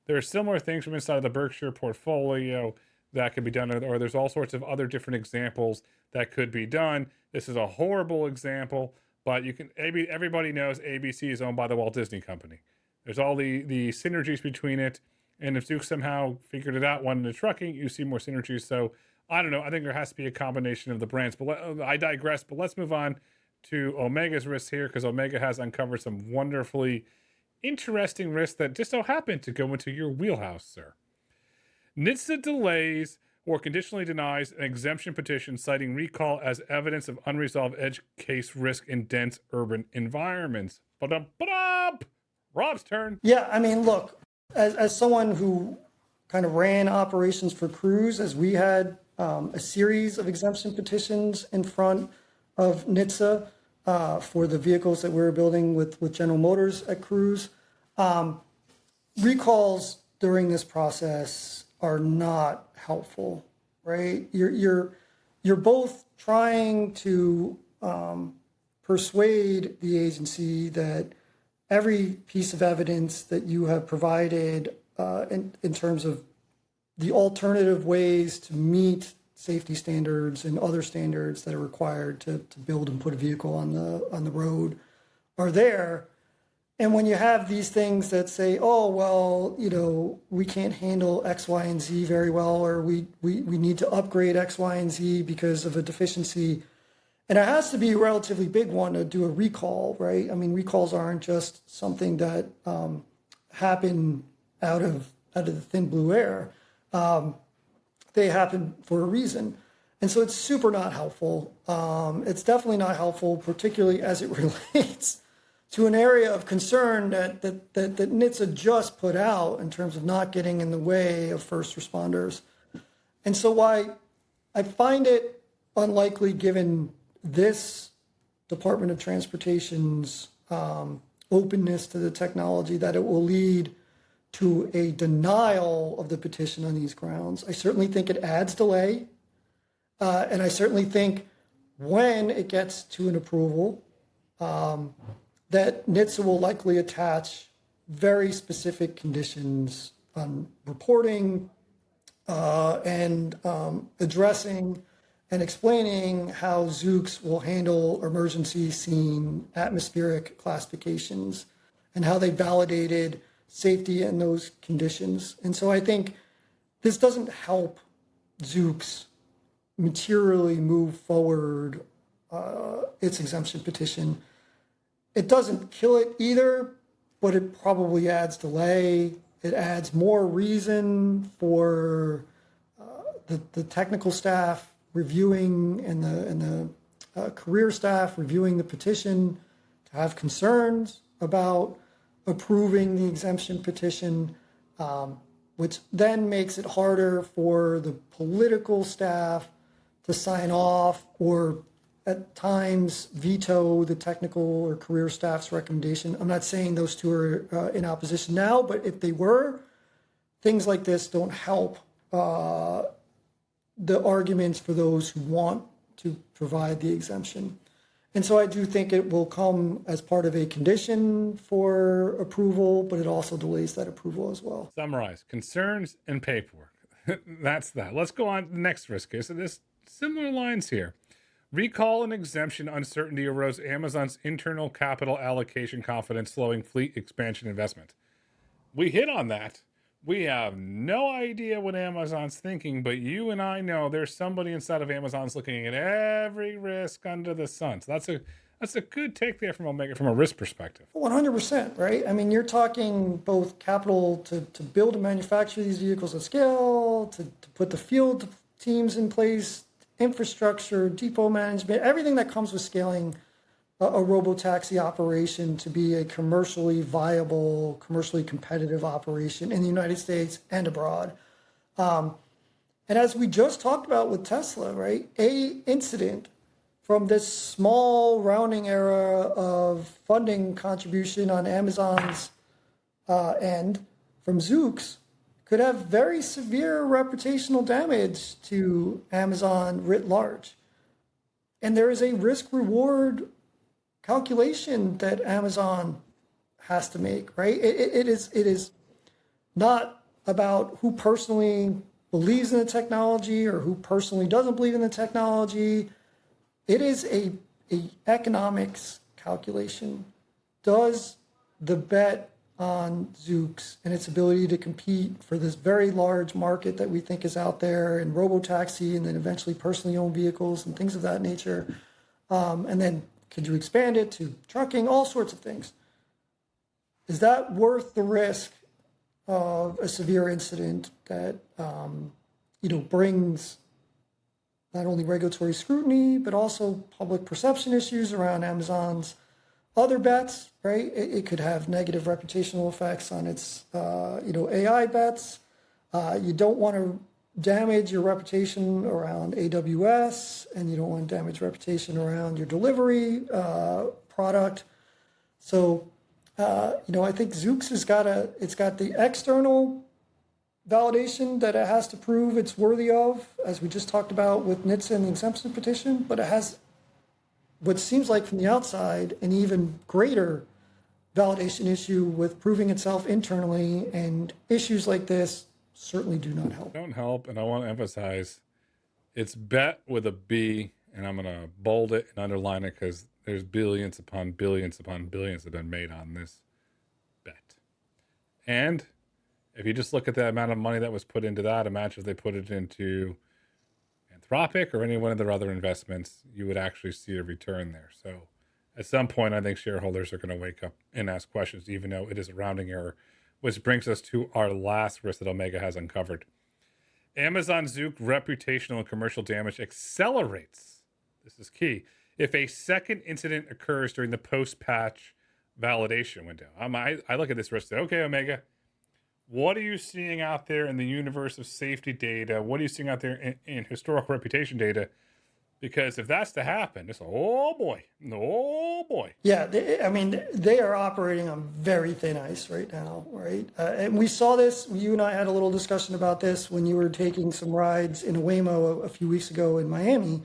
There are similar things from inside of the Berkshire portfolio that could be done, or there's all sorts of other different examples that could be done. This is a horrible example, but everybody knows ABC is owned by the Walt Disney Company. There's all the synergies between it, and if Zoox somehow figured it out, went into trucking, you see more synergies. So I don't know. I think there has to be a combination of the brands, but I digress. But let's move on to Omega's risks here, because Omega has uncovered some wonderfully interesting risks that just so happen to go into your wheelhouse, sir. NHTSA delays or conditionally denies an exemption petition citing recall as evidence of unresolved edge case risk in dense urban environments. Ba-dum-ba-dum! Rob's turn. Yeah, I mean, look, as someone who kind of ran operations for Cruise, as we had a series of exemption petitions in front of NHTSA for the vehicles that we were building with General Motors at Cruise. recalls during this process are not helpful, right? You're both trying to persuade the agency that every piece of evidence that you have provided in terms of the alternative ways to meet safety standards and other standards that are required to build and put a vehicle on the road are there. And when you have these things that say, oh, well, we can't handle X, Y, and Z very well, or we need to upgrade X, Y, and Z because of a deficiency. And it has to be a relatively big one to do a recall, right? I mean, recalls aren't just something that happen out of the thin blue air. They happen for a reason. And so it's super not helpful. It's definitely not helpful, particularly as it relates to an area of concern that NHTSA just put out in terms of not getting in the way of first responders. And so why I find it unlikely, given this Department of Transportation's openness to the technology, that it will lead to a denial of the petition on these grounds. I certainly think it adds delay. And I certainly think when it gets to an approval, that NHTSA will likely attach very specific conditions on reporting and addressing and explaining how Zoox will handle emergency scene atmospheric classifications and how they validated safety in those conditions. And so I think this doesn't help Zoox materially move forward its exemption petition. It doesn't kill it either, but it probably adds delay. It adds more reason for the technical staff reviewing and the career staff reviewing the petition to have concerns about approving the exemption petition, which then makes it harder for the political staff to sign off or at times veto the technical or career staff's recommendation. I'm not saying those two are in opposition now, but if they were, things like this don't help the arguments for those who want to provide the exemption. And so I do think it will come as part of a condition for approval, but it also delays that approval as well. Summarize concerns and paperwork. That's that. Let's go on to the next risk case. So there's similar lines here. Recall and exemption uncertainty arose Amazon's internal capital allocation confidence slowing fleet expansion investment. We hit on that. We have no idea what Amazon's thinking, but you and I know there's somebody inside of Amazon's looking at every risk under the sun. So that's a good take there from a risk perspective. 100%, right? I mean, you're talking both capital to build and manufacture these vehicles at scale, to put the field teams in place, infrastructure, depot management, everything that comes with scaling a robotaxi operation to be a commercially viable, commercially competitive operation in the United States and abroad. And as we just talked about with Tesla, right, a incident from this small rounding error of funding contribution on Amazon's end from Zoox could have very severe reputational damage to Amazon writ large. And there is a risk-reward calculation that Amazon has to make, right? It is not about who personally believes in the technology or who personally doesn't believe in the technology. It is a economics calculation. Does the bet on Zoox and its ability to compete for this very large market that we think is out there in robotaxi and then eventually personally owned vehicles and things of that nature, and then could you expand it to trucking, all sorts of things? Is that worth the risk of a severe incident that brings not only regulatory scrutiny but also public perception issues around Amazon's other bets? Right? It could have negative reputational effects on its AI bets. You don't want to damage your reputation around AWS, and you don't want to damage reputation around your delivery product. So I think Zoox it's got the external validation that it has to prove it's worthy of, as we just talked about with NHTSA and the exemption petition, but it has what seems like from the outside an even greater validation issue with proving itself internally, and issues like this certainly do not help. Don't help, and I want to emphasize it's bet with a B, and I'm going to bold it and underline it because there's billions upon billions upon billions that have been made on this bet. And if you just look at the amount of money that was put into that, imagine if they put it into Anthropic or any one of their other investments, you would actually see a return there. So at some point, I think shareholders are going to wake up and ask questions, even though it is a rounding error, which brings us to our last risk that Omega has uncovered. Amazon Zoox reputational and commercial damage accelerates. This is key. If a second incident occurs during the post-patch validation window. I look at this risk and say, okay, Omega, what are you seeing out there in the universe of safety data? What are you seeing out there in historical reputation data? Because if that's to happen, it's oh boy. Yeah, they are operating on very thin ice right now, right? And we saw this, you and I had a little discussion about this when you were taking some rides in a Waymo a few weeks ago in Miami,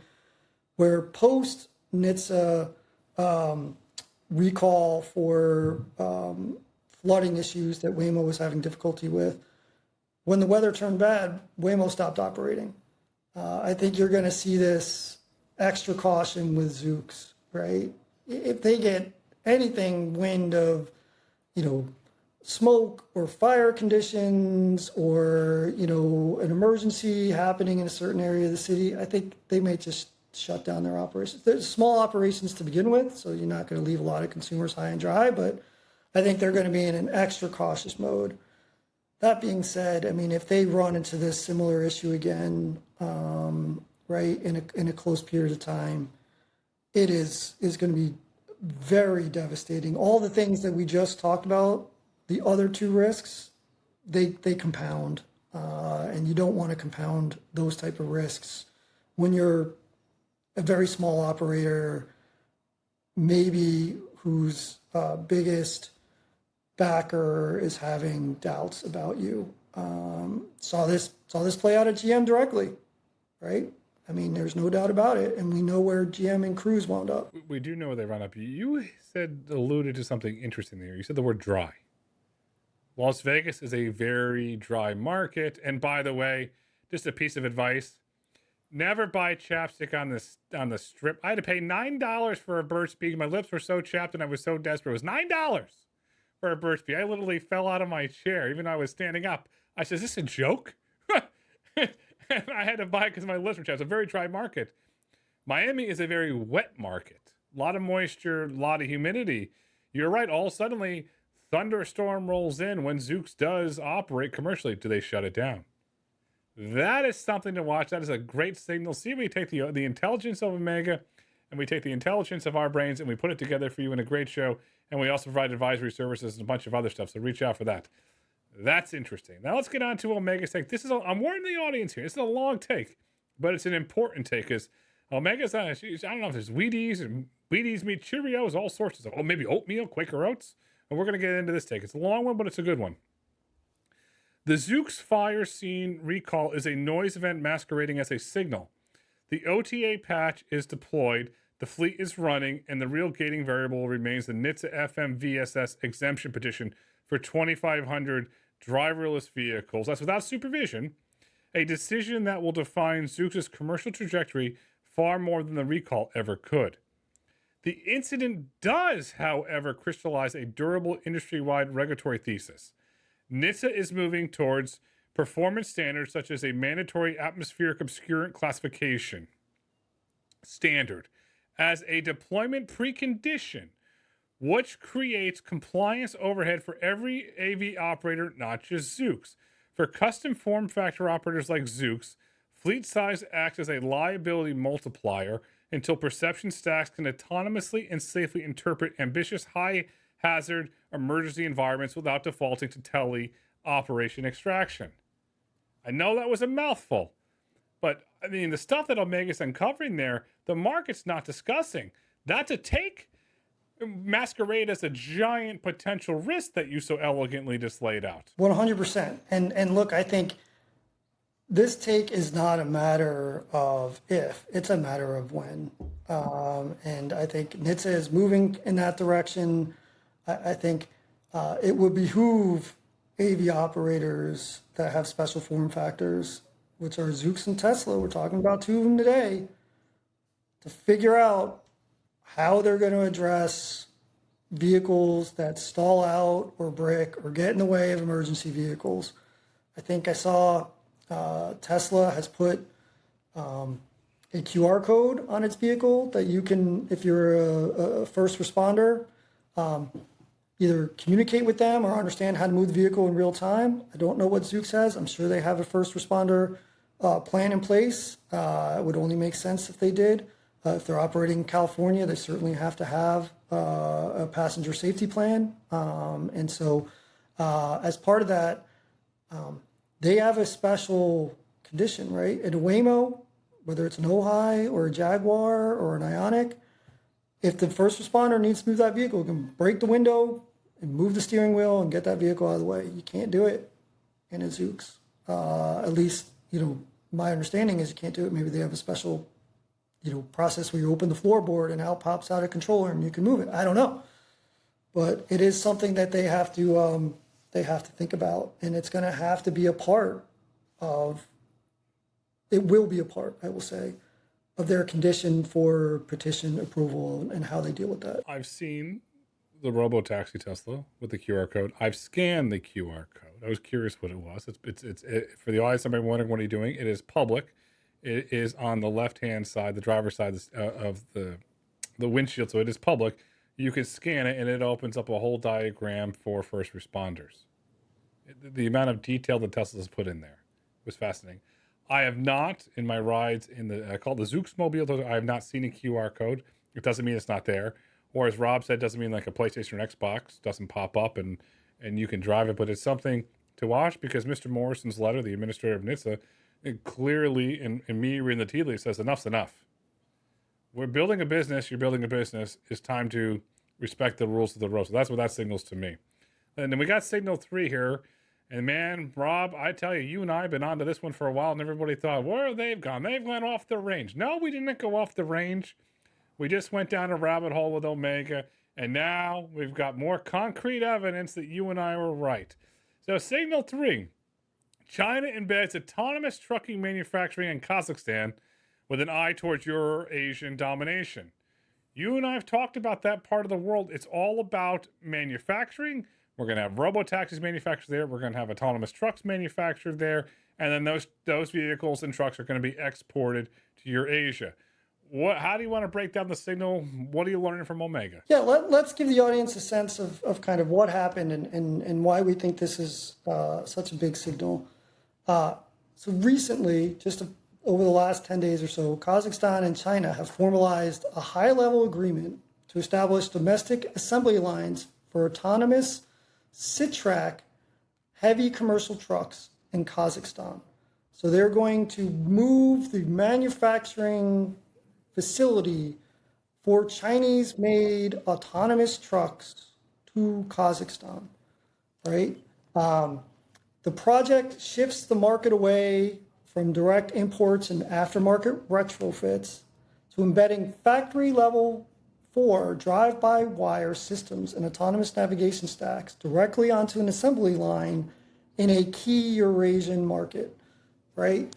where post NHTSA recall for flooding issues that Waymo was having difficulty with, when the weather turned bad, Waymo stopped operating. I think you're going to see this extra caution with Zoox, right? If they get anything wind of, smoke or fire conditions or, an emergency happening in a certain area of the city, I think they may just shut down their operations. There's small operations to begin with, so you're not going to leave a lot of consumers high and dry, but I think they're going to be in an extra cautious mode. That being said, if they run into this similar issue again, right, in a close period of time, it is going to be very devastating. All the things that we just talked about, the other two risks, they compound, and you don't want to compound those type of risks when you're a very small operator, maybe whose biggest backer is having doubts about you. Saw this play out at GM directly, right? There's no doubt about it, and we know where GM and Cruise wound up. We do know where they run up. You alluded to something interesting there. You said the word dry. Las Vegas is a very dry market, and by the way, just a piece of advice: never buy chapstick on the strip. I had to pay $9 for a Burt's Bees. My lips were so chapped and I was so desperate. It was $9 for a Burt's Bees. I literally fell out of my chair, even though I was standing up. I said, is this a joke? And I had to buy it because my lips were chapped. It's a very dry market. Miami is a very wet market. A lot of moisture, a lot of humidity. You're right. All suddenly, thunderstorm rolls in when Zoox does operate commercially. Do they shut it down? That is something to watch. That is a great signal. See, we take the intelligence of Omega and we take the intelligence of our brains and we put it together for you in a great show. And we also provide advisory services and a bunch of other stuff. So reach out for that. That's interesting. Now let's get on to Omega's take. I'm warning the audience here. This is a long take, but it's an important take because Omega's I don't know if there's Wheaties and Wheaties meet Cheerios, all sorts of stuff. Maybe oatmeal, Quaker Oats. And we're going to get into this take. It's a long one, but it's a good one. The Zoox fire scene recall is a noise event masquerading as a signal. The OTA patch is deployed, the fleet is running, and the real gating variable remains the NHTSA FMVSS exemption petition for 2,500 driverless vehicles. That's without supervision, a decision that will define Zoox's commercial trajectory far more than the recall ever could. The incident does, however, crystallize a durable industry-wide regulatory thesis. NHTSA is moving towards performance standards such as a mandatory atmospheric obscurant classification standard as a deployment precondition, which creates compliance overhead for every AV operator, not just Zoox. For custom form factor operators like Zoox, fleet size acts as a liability multiplier until perception stacks can autonomously and safely interpret ambitious high-hazard emergency environments without defaulting to tele-operation extraction. I know that was a mouthful, but the stuff that Omega's uncovering there, the market's not discussing. That's a take. masquerade as a giant potential risk that you so elegantly just laid out. 100%. And look, I think this take is not a matter of if, it's a matter of when. And I think NHTSA is moving in that direction. I think it would behoove AV operators that have special form factors, which are Zoox and Tesla, we're talking about two of them today, to figure out how they're going to address vehicles that stall out or brick or get in the way of emergency vehicles. I think I saw Tesla has put a QR code on its vehicle that you can, if you're a first responder, either communicate with them or understand how to move the vehicle in real time. I don't know what Zoox has. I'm sure they have a first responder plan in place. It would only make sense if they did. If they're operating in California, they certainly have to have a passenger safety plan. And so as part of that, they have a special condition, right? In a Waymo, whether it's an Ojai or a Jaguar or an Ioniq, if the first responder needs to move that vehicle, it can break the window and move the steering wheel and get that vehicle out of the way. You can't do it in a Zoox. At least, my understanding is you can't do it. Maybe they have a special, process where you open the floorboard and out pops out a controller and you can move it. I don't know. But it is something that they have to think about, and it's going to have to be a part of, it will be a part, I will say, of their condition for petition approval and how they deal with that. I've seen the Robotaxi Tesla with the QR code. I've scanned the QR code. I was curious what it was. It's for the audience, somebody wondering what are you doing? It is public. It is on the left-hand side, the driver's side of the windshield, so it is public. You can scan it, and it opens up a whole diagram for first responders. The amount of detail that Tesla's put in there was fascinating. I have not, in my rides in the, I call it the Zoox mobile, I have not seen a QR code. It doesn't mean it's not there. Or as Rob said, doesn't mean like a PlayStation or Xbox doesn't pop up and you can drive it, but it's something to watch because Mr. Morrison's letter, the administrator of NHTSA, it clearly, in me reading the tea leaves, says enough's enough. We're building a business, you're building a business, it's time to respect the rules of the road. So that's what that signals to me. And then we got signal 3 here. And man, Rob, I tell you, you and I have been onto this one for a while, and everybody thought, where they've gone? They've gone off the range. No, we didn't go off the range. We just went down a rabbit hole with Omega, and now we've got more concrete evidence that you and I were right. So signal 3, China embeds autonomous trucking manufacturing in Kazakhstan with an eye towards Eurasian domination. You and I have talked about that part of the world. It's all about manufacturing. We're going to have robotaxis manufactured there. We're going to have autonomous trucks manufactured there. And then those vehicles and trucks are going to be exported to Eurasia. How do you want to break down the signal? What are you learning from Omega? Yeah, let's give the audience a sense of kind of what happened and why we think this is such a big signal. So recently, over the last 10 days or so, Kazakhstan and China have formalized a high-level agreement to establish domestic assembly lines for autonomous sit-track heavy commercial trucks in Kazakhstan. So they're going to move the manufacturing facility for Chinese-made autonomous trucks to Kazakhstan, right? The project shifts the market away from direct imports and aftermarket retrofits to embedding factory-level 4 drive-by-wire systems and autonomous navigation stacks directly onto an assembly line in a key Eurasian market, right?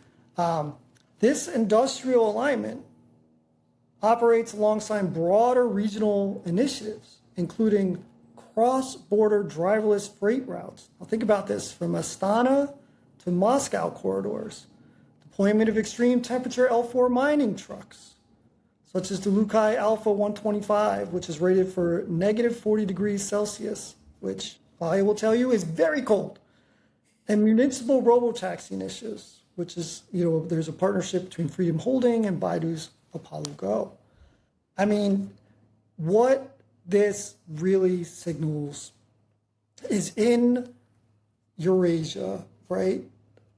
This industrial alignment operates alongside broader regional initiatives, including cross-border driverless freight routes. Now think about this, from Astana to Moscow corridors, deployment of extreme temperature L4 mining trucks, such as the Lukai Alpha 125, which is rated for negative 40 degrees Celsius, which I will tell you is very cold, and municipal robotaxi initiatives, which is, there's a partnership between Freedom Holding and Baidu's Apollo Go. I mean, what this really signals is in Eurasia, right?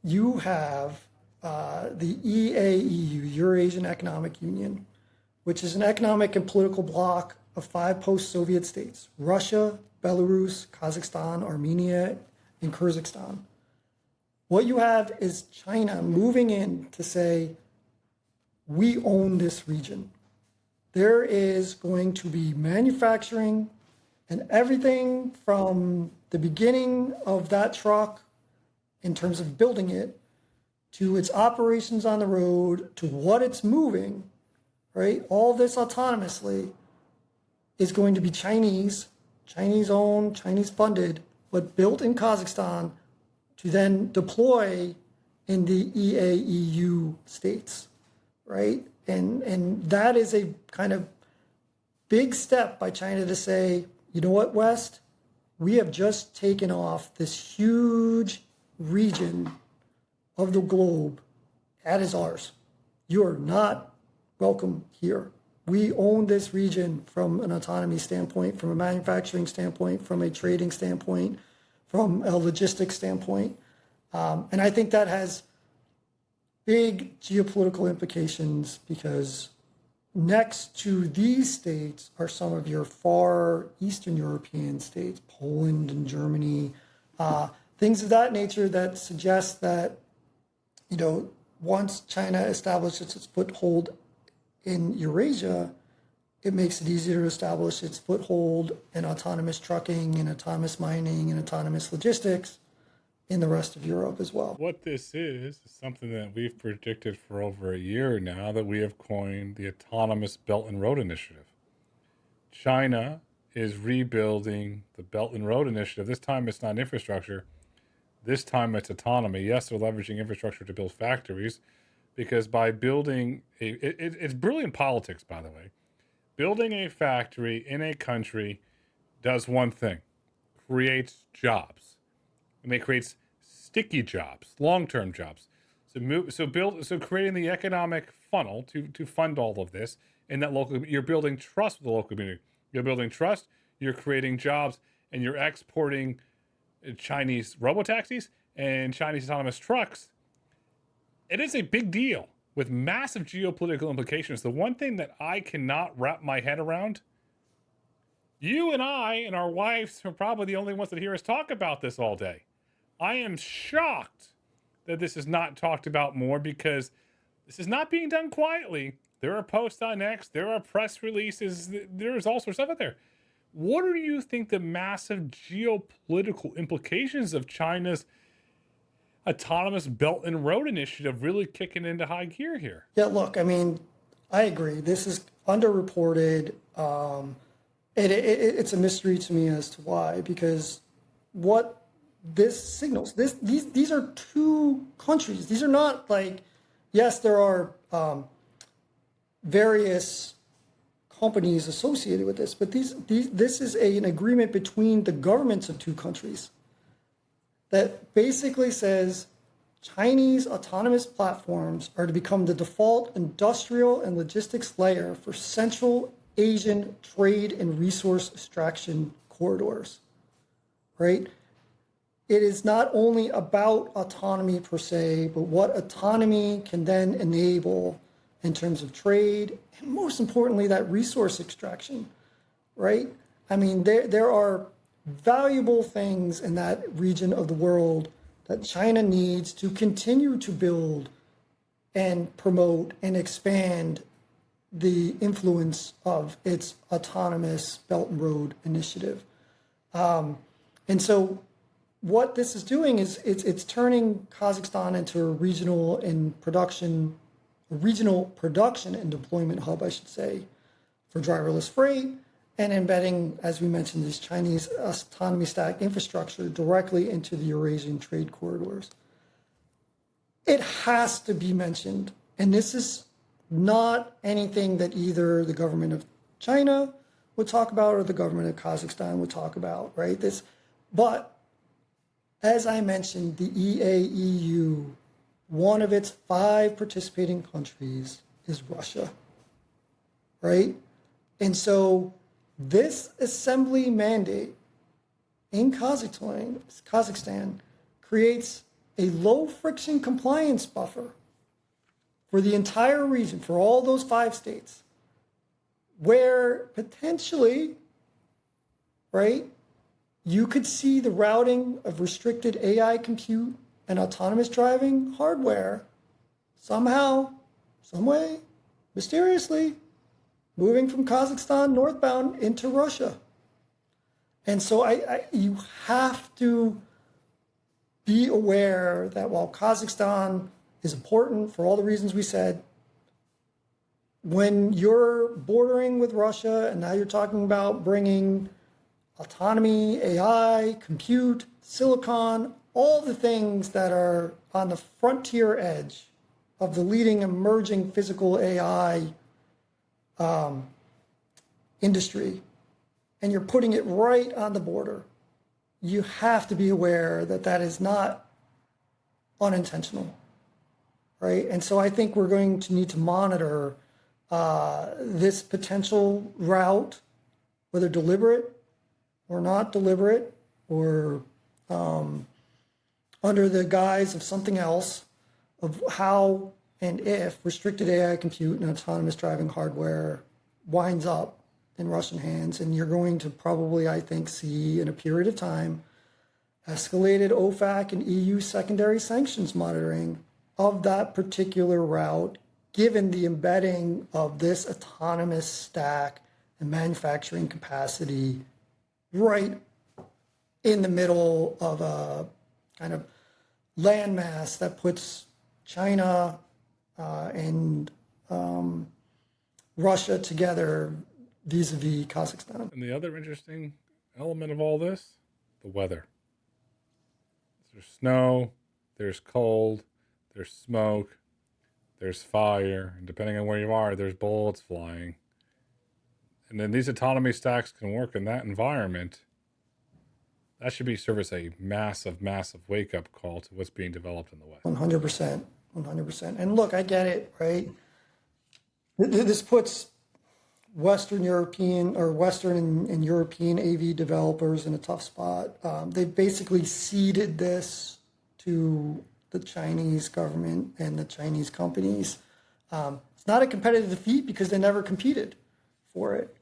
You have the EAEU, Eurasian Economic Union, which is an economic and political bloc of 5 post-Soviet states: Russia, Belarus, Kazakhstan, Armenia, and Kyrgyzstan. What you have is China moving in to say, we own this region. There is going to be manufacturing and everything from the beginning of that truck in terms of building it to its operations on the road to what it's moving, right? All this autonomously is going to be Chinese owned, Chinese funded, but built in Kazakhstan to then deploy in the EAEU states, right? And that is a kind of big step by China to say, you know what, West? We have just taken off this huge region of the globe. That is ours. You are not welcome here. We own this region from an autonomy standpoint, from a manufacturing standpoint, from a trading standpoint, from a logistics standpoint. And I think that has big geopolitical implications because next to these states are some of your far Eastern European states, Poland and Germany, things of that nature that suggest that, you know, once China establishes its foothold in Eurasia, it makes it easier to establish its foothold in autonomous trucking and autonomous mining and autonomous logistics in the rest of Europe as well. What this is something that we've predicted for over a year now, that we have coined the Autonomous Belt and Road Initiative. China is rebuilding the Belt and Road Initiative. This time it's not infrastructure. This time it's autonomy. Yes, they're leveraging infrastructure to build factories, because by building it's brilliant politics, by the way. Building a factory in a country does one thing: creates jobs. And it creates sticky jobs, long-term jobs. So creating the economic funnel to fund all of this in that local, you're building trust with the local community. You're building trust, you're creating jobs, and you're exporting Chinese robotaxis and Chinese autonomous trucks. It is a big deal with massive geopolitical implications. The one thing that I cannot wrap my head around, you and I and our wives are probably the only ones that hear us talk about this all day. I am shocked that this is not talked about more, because this is not being done quietly. There are posts on X, there are press releases, there's all sorts of stuff out there. What do you think the massive geopolitical implications of China's Autonomous Belt and Road Initiative really kicking into high gear here? Yeah, look, I mean, I agree. This is underreported. It's a mystery to me as to why, because what this signals, these are two countries. These are not like, yes, there are various companies associated with this, but this is an agreement between the governments of two countries that basically says Chinese autonomous platforms are to become the default industrial and logistics layer for Central Asian trade and resource extraction corridors, right? It is not only about autonomy per se, but what autonomy can then enable in terms of trade, and most importantly, that resource extraction, right? I mean, there are valuable things in that region of the world that China needs to continue to build and promote and expand the influence of its autonomous Belt and Road Initiative. And so what this is doing is it's turning Kazakhstan into a regional production and deployment hub, I should say, for driverless freight, and embedding, as we mentioned, this Chinese autonomy stack infrastructure directly into the Eurasian trade corridors. It has to be mentioned, and this is not anything that either the government of China would talk about or the government of Kazakhstan would talk about, right? But as I mentioned, the EAEU, one of its 5 participating countries is Russia, right? And so this assembly mandate in Kazakhstan creates a low friction compliance buffer for the entire region, for all those 5 states, where potentially, right, you could see the routing of restricted AI compute and autonomous driving hardware somehow, some way, mysteriously, moving from Kazakhstan northbound into Russia. And so you have to be aware that while Kazakhstan is important for all the reasons we said, when you're bordering with Russia and now you're talking about bringing autonomy, AI, compute, silicon, all the things that are on the frontier edge of the leading emerging physical AI industry, and you're putting it right on the border, you have to be aware that that is not unintentional, right? And so I think we're going to need to monitor this potential route, whether deliberate or not deliberate, or under the guise of something else, of how and if restricted AI compute and autonomous driving hardware winds up in Russian hands. And you're going to probably, I think, see in a period of time escalated OFAC and EU secondary sanctions monitoring of that particular route, given the embedding of this autonomous stack and manufacturing capacity right in the middle of a kind of landmass that puts China and Russia together vis-a-vis Kazakhstan. And the other interesting element of all this, the weather. There's snow, there's cold, there's smoke, there's fire, and depending on where you are, there's bullets flying. And then these autonomy stacks can work in that environment. That should be serve as a massive, massive wake-up call to what's being developed in the West. 100%. 100%. And look, I get it, right? This puts Western European or Western and European AV developers in a tough spot. They've basically ceded this to the Chinese government and the Chinese companies. It's not a competitive defeat because they never competed for it.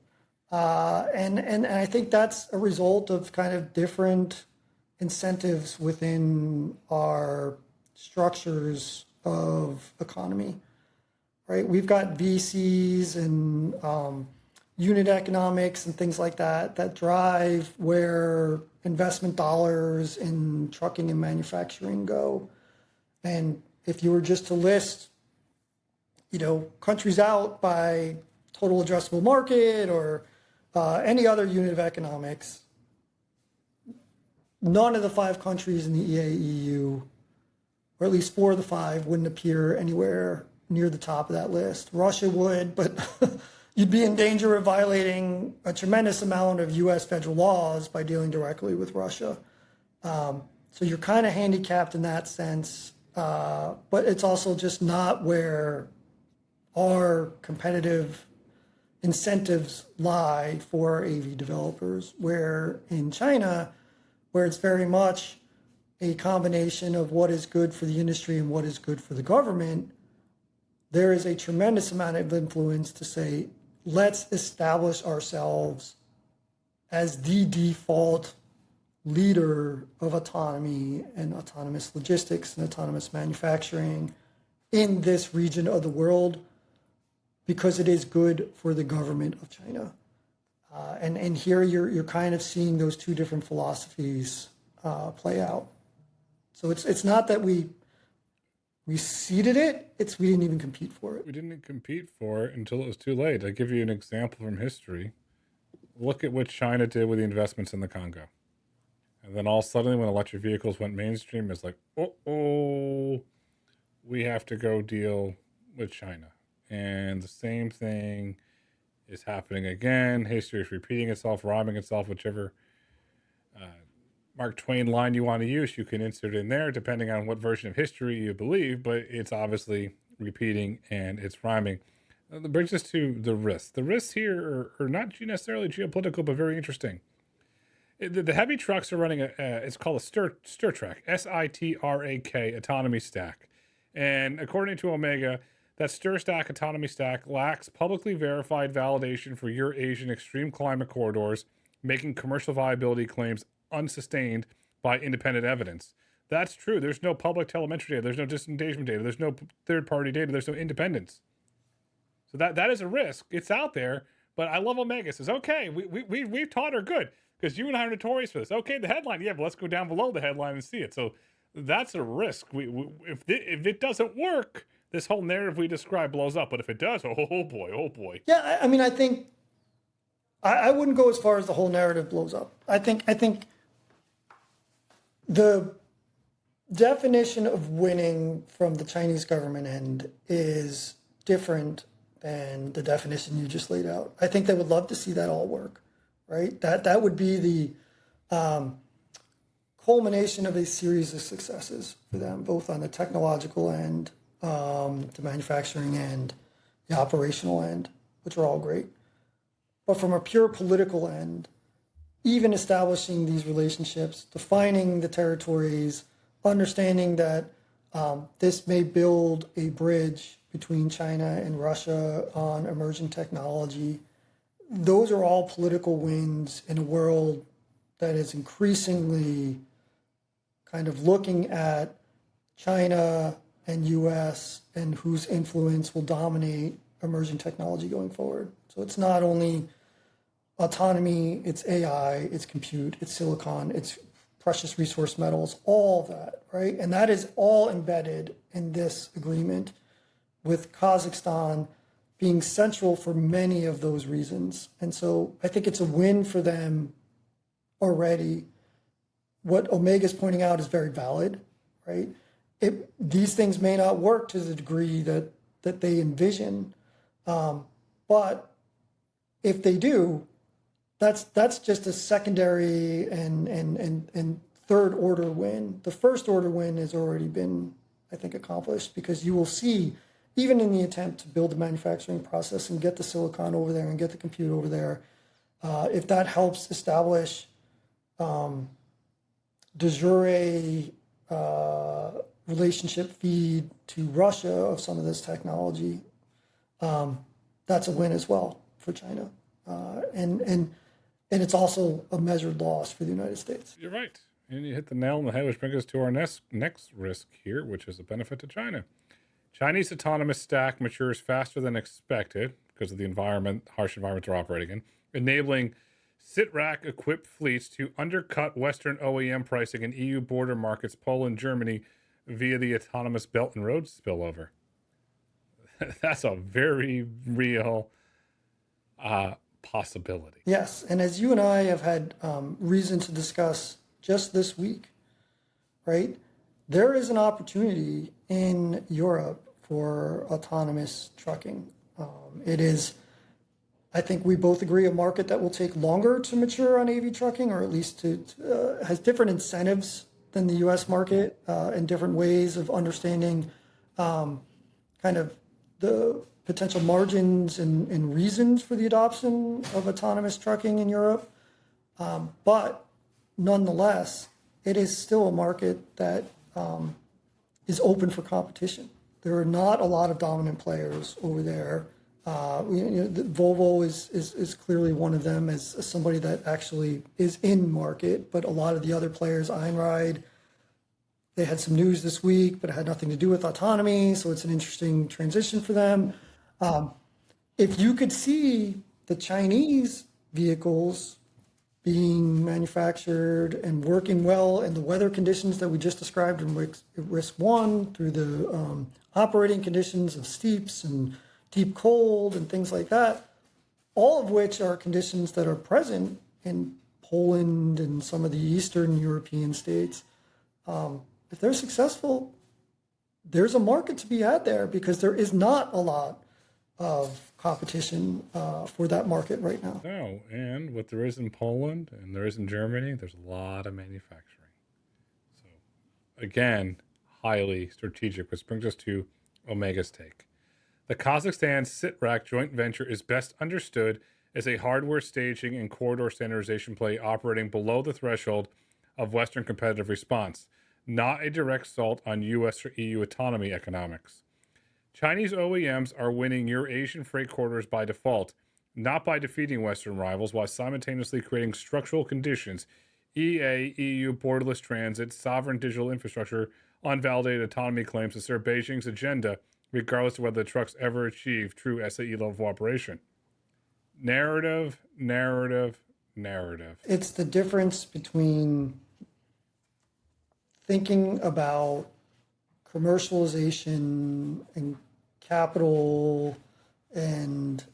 And I think that's a result of kind of different incentives within our structures of economy, right? We've got VCs and unit economics and things like that that drive where investment dollars in trucking and manufacturing go. And if you were just to list, countries out by total addressable market or any other unit of economics, none of the 5 countries in the EAEU, or at least 4 of the 5, wouldn't appear anywhere near the top of that list. Russia would, but you'd be in danger of violating a tremendous amount of US federal laws by dealing directly with Russia. So you're kind of handicapped in that sense, but it's also just not where our competitive incentives lie for AV developers, where in China, where it's very much a combination of what is good for the industry and what is good for the government, there is a tremendous amount of influence to say, let's establish ourselves as the default leader of autonomy and autonomous logistics and autonomous manufacturing in this region of the world, because it is good for the government of China. And here you're kind of seeing those two different philosophies play out. So it's not that we ceded it, it's we didn't even compete for it. We didn't compete for it until it was too late. I'll give you an example from history. Look at what China did with the investments in the Congo. And then all suddenly when electric vehicles went mainstream, it's like, we have to go deal with China. And the same thing is happening again. History is repeating itself, rhyming itself, whichever Mark Twain line you want to use, you can insert in there, depending on what version of history you believe, but it's obviously repeating and it's rhyming. That brings us to the risks. The risks here are not necessarily geopolitical, but very interesting. The heavy trucks are running it's called a STRAK, SITRAK autonomy stack. And according to Omega, that StirStack Autonomy Stack lacks publicly verified validation for Eurasian extreme climate corridors, making commercial viability claims unsustained by independent evidence. That's true. There's no public telemetry data. There's no disengagement data. There's no third-party data. There's no independence. So that is a risk. It's out there. But I love Omega. Says, okay, we've taught her good because you and I are notorious for this. Okay, the headline. Yeah, but let's go down below the headline and see it. So that's a risk. If it doesn't work, this whole narrative we described blows up. But if it does, oh boy. Yeah, I mean, I think I wouldn't go as far as the whole narrative blows up. I think the definition of winning from the Chinese government end is different than the definition you just laid out. I think they would love to see that all work, right? That would be the culmination of a series of successes for them, both on the technological end, the manufacturing end, the operational end, which are all great. But from a pure political end, even establishing these relationships, defining the territories, understanding that this may build a bridge between China and Russia on emerging technology, those are all political wins in a world that is increasingly kind of looking at China and US and whose influence will dominate emerging technology going forward. So it's not only autonomy, it's AI, it's compute, it's silicon, it's precious resource metals, all of that, right? And that is all embedded in this agreement, with Kazakhstan being central for many of those reasons. And so I think it's a win for them already. What Omega's pointing out is very valid, right? These things may not work to the degree that they envision, but if they do, that's just a secondary and third order win. The first order win has already been, I think, accomplished, because you will see, even in the attempt to build the manufacturing process and get the silicon over there and get the compute over there, if that helps establish de jure relationship feed to Russia of some of this technology, that's a win as well for China. And it's also a measured loss for the United States. You're right. And you hit the nail on the head, which brings us to our next risk here, which is a benefit to China. Chinese autonomous stack matures faster than expected because of the harsh environment they're operating in, enabling sit-rack-equipped fleets to undercut Western OEM pricing in EU border markets, Poland, Germany, via the autonomous Belt and Road spillover. That's a very real possibility. Yes, and as you and I have had reason to discuss just this week, right? There is an opportunity in Europe for autonomous trucking. It is, I think we both agree, a market that will take longer to mature on AV trucking, or at least has different incentives than the US market, and different ways of understanding kind of the potential margins and reasons for the adoption of autonomous trucking in Europe. But nonetheless, it is still a market that is open for competition. There are not a lot of dominant players over there. Volvo is clearly one of them, as somebody that actually is in market, but a lot of the other players, Einride, they had some news this week, but it had nothing to do with autonomy, so it's an interesting transition for them. If you could see the Chinese vehicles being manufactured and working well in the weather conditions that we just described in risk one, through the operating conditions of steeps and deep cold and things like that, all of which are conditions that are present in Poland and some of the Eastern European states. If they're successful, there's a market to be had there, because there is not a lot of competition for that market right now. No, and what there is in Poland and there is in Germany, there's a lot of manufacturing. So, again, highly strategic, which brings us to Omega's take. The Kazakhstan SITRAC joint venture is best understood as a hardware staging and corridor standardization play operating below the threshold of Western competitive response, not a direct assault on US or EU autonomy economics. Chinese OEMs are winning your Asian freight corridors by default, not by defeating Western rivals, while simultaneously creating structural conditions, EA, EU, borderless transit, sovereign digital infrastructure, unvalidated autonomy claims to serve Beijing's agenda, regardless of whether the trucks ever achieve true SAE level operation. Narrative, narrative, narrative. It's the difference between thinking about commercialization and capital and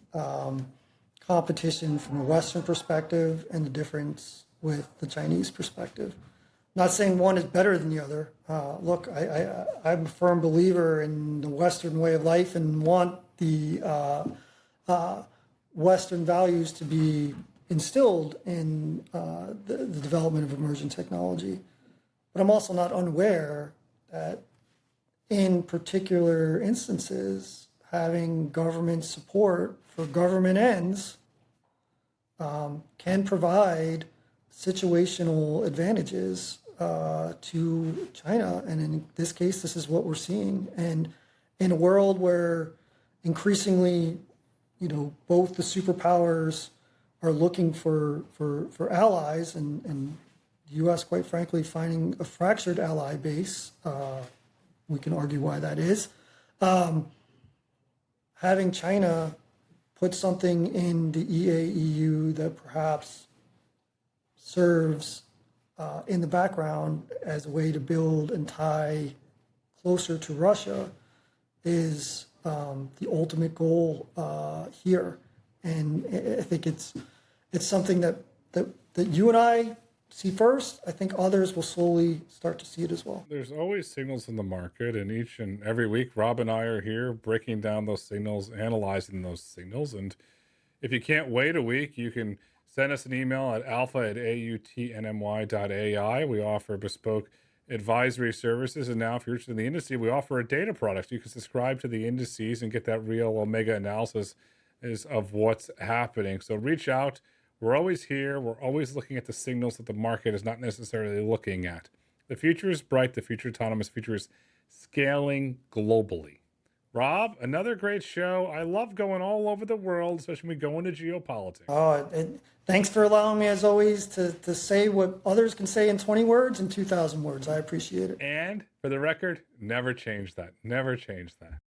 competition from a Western perspective and the difference with the Chinese perspective. Not saying one is better than the other. Look, I'm a firm believer in the Western way of life and want the Western values to be instilled in the development of emerging technology. But I'm also not unaware that in particular instances, having government support for government ends can provide situational advantages to China. And in this case, this is what we're seeing. And in a world where increasingly, both the superpowers are looking for allies and the U.S., quite frankly, finding a fractured ally base, we can argue why that is. Having China put something in the EAEU that perhaps serves in the background as a way to build and tie closer to Russia is the ultimate goal here. And I think it's something that you and I see first. I think others will slowly start to see it as well. There's always signals in the market, and each and every week, Rob and I are here breaking down those signals, analyzing those signals. And if you can't wait a week, you can send us an email at alpha@autnmy.ai. We offer bespoke advisory services. And now if you're interested in the industry, we offer a data product. You can subscribe to the indices and get that real Omega analysis of what's happening. So reach out. We're always here. We're always looking at the signals that the market is not necessarily looking at. The future is bright. The future autonomous. The future is scaling globally. Rob, another great show. I love going all over the world, especially when we go into geopolitics. Oh, and thanks for allowing me, as always, to say what others can say in 20 words and 2,000 words. I appreciate it. And for the record, never change that. Never change that.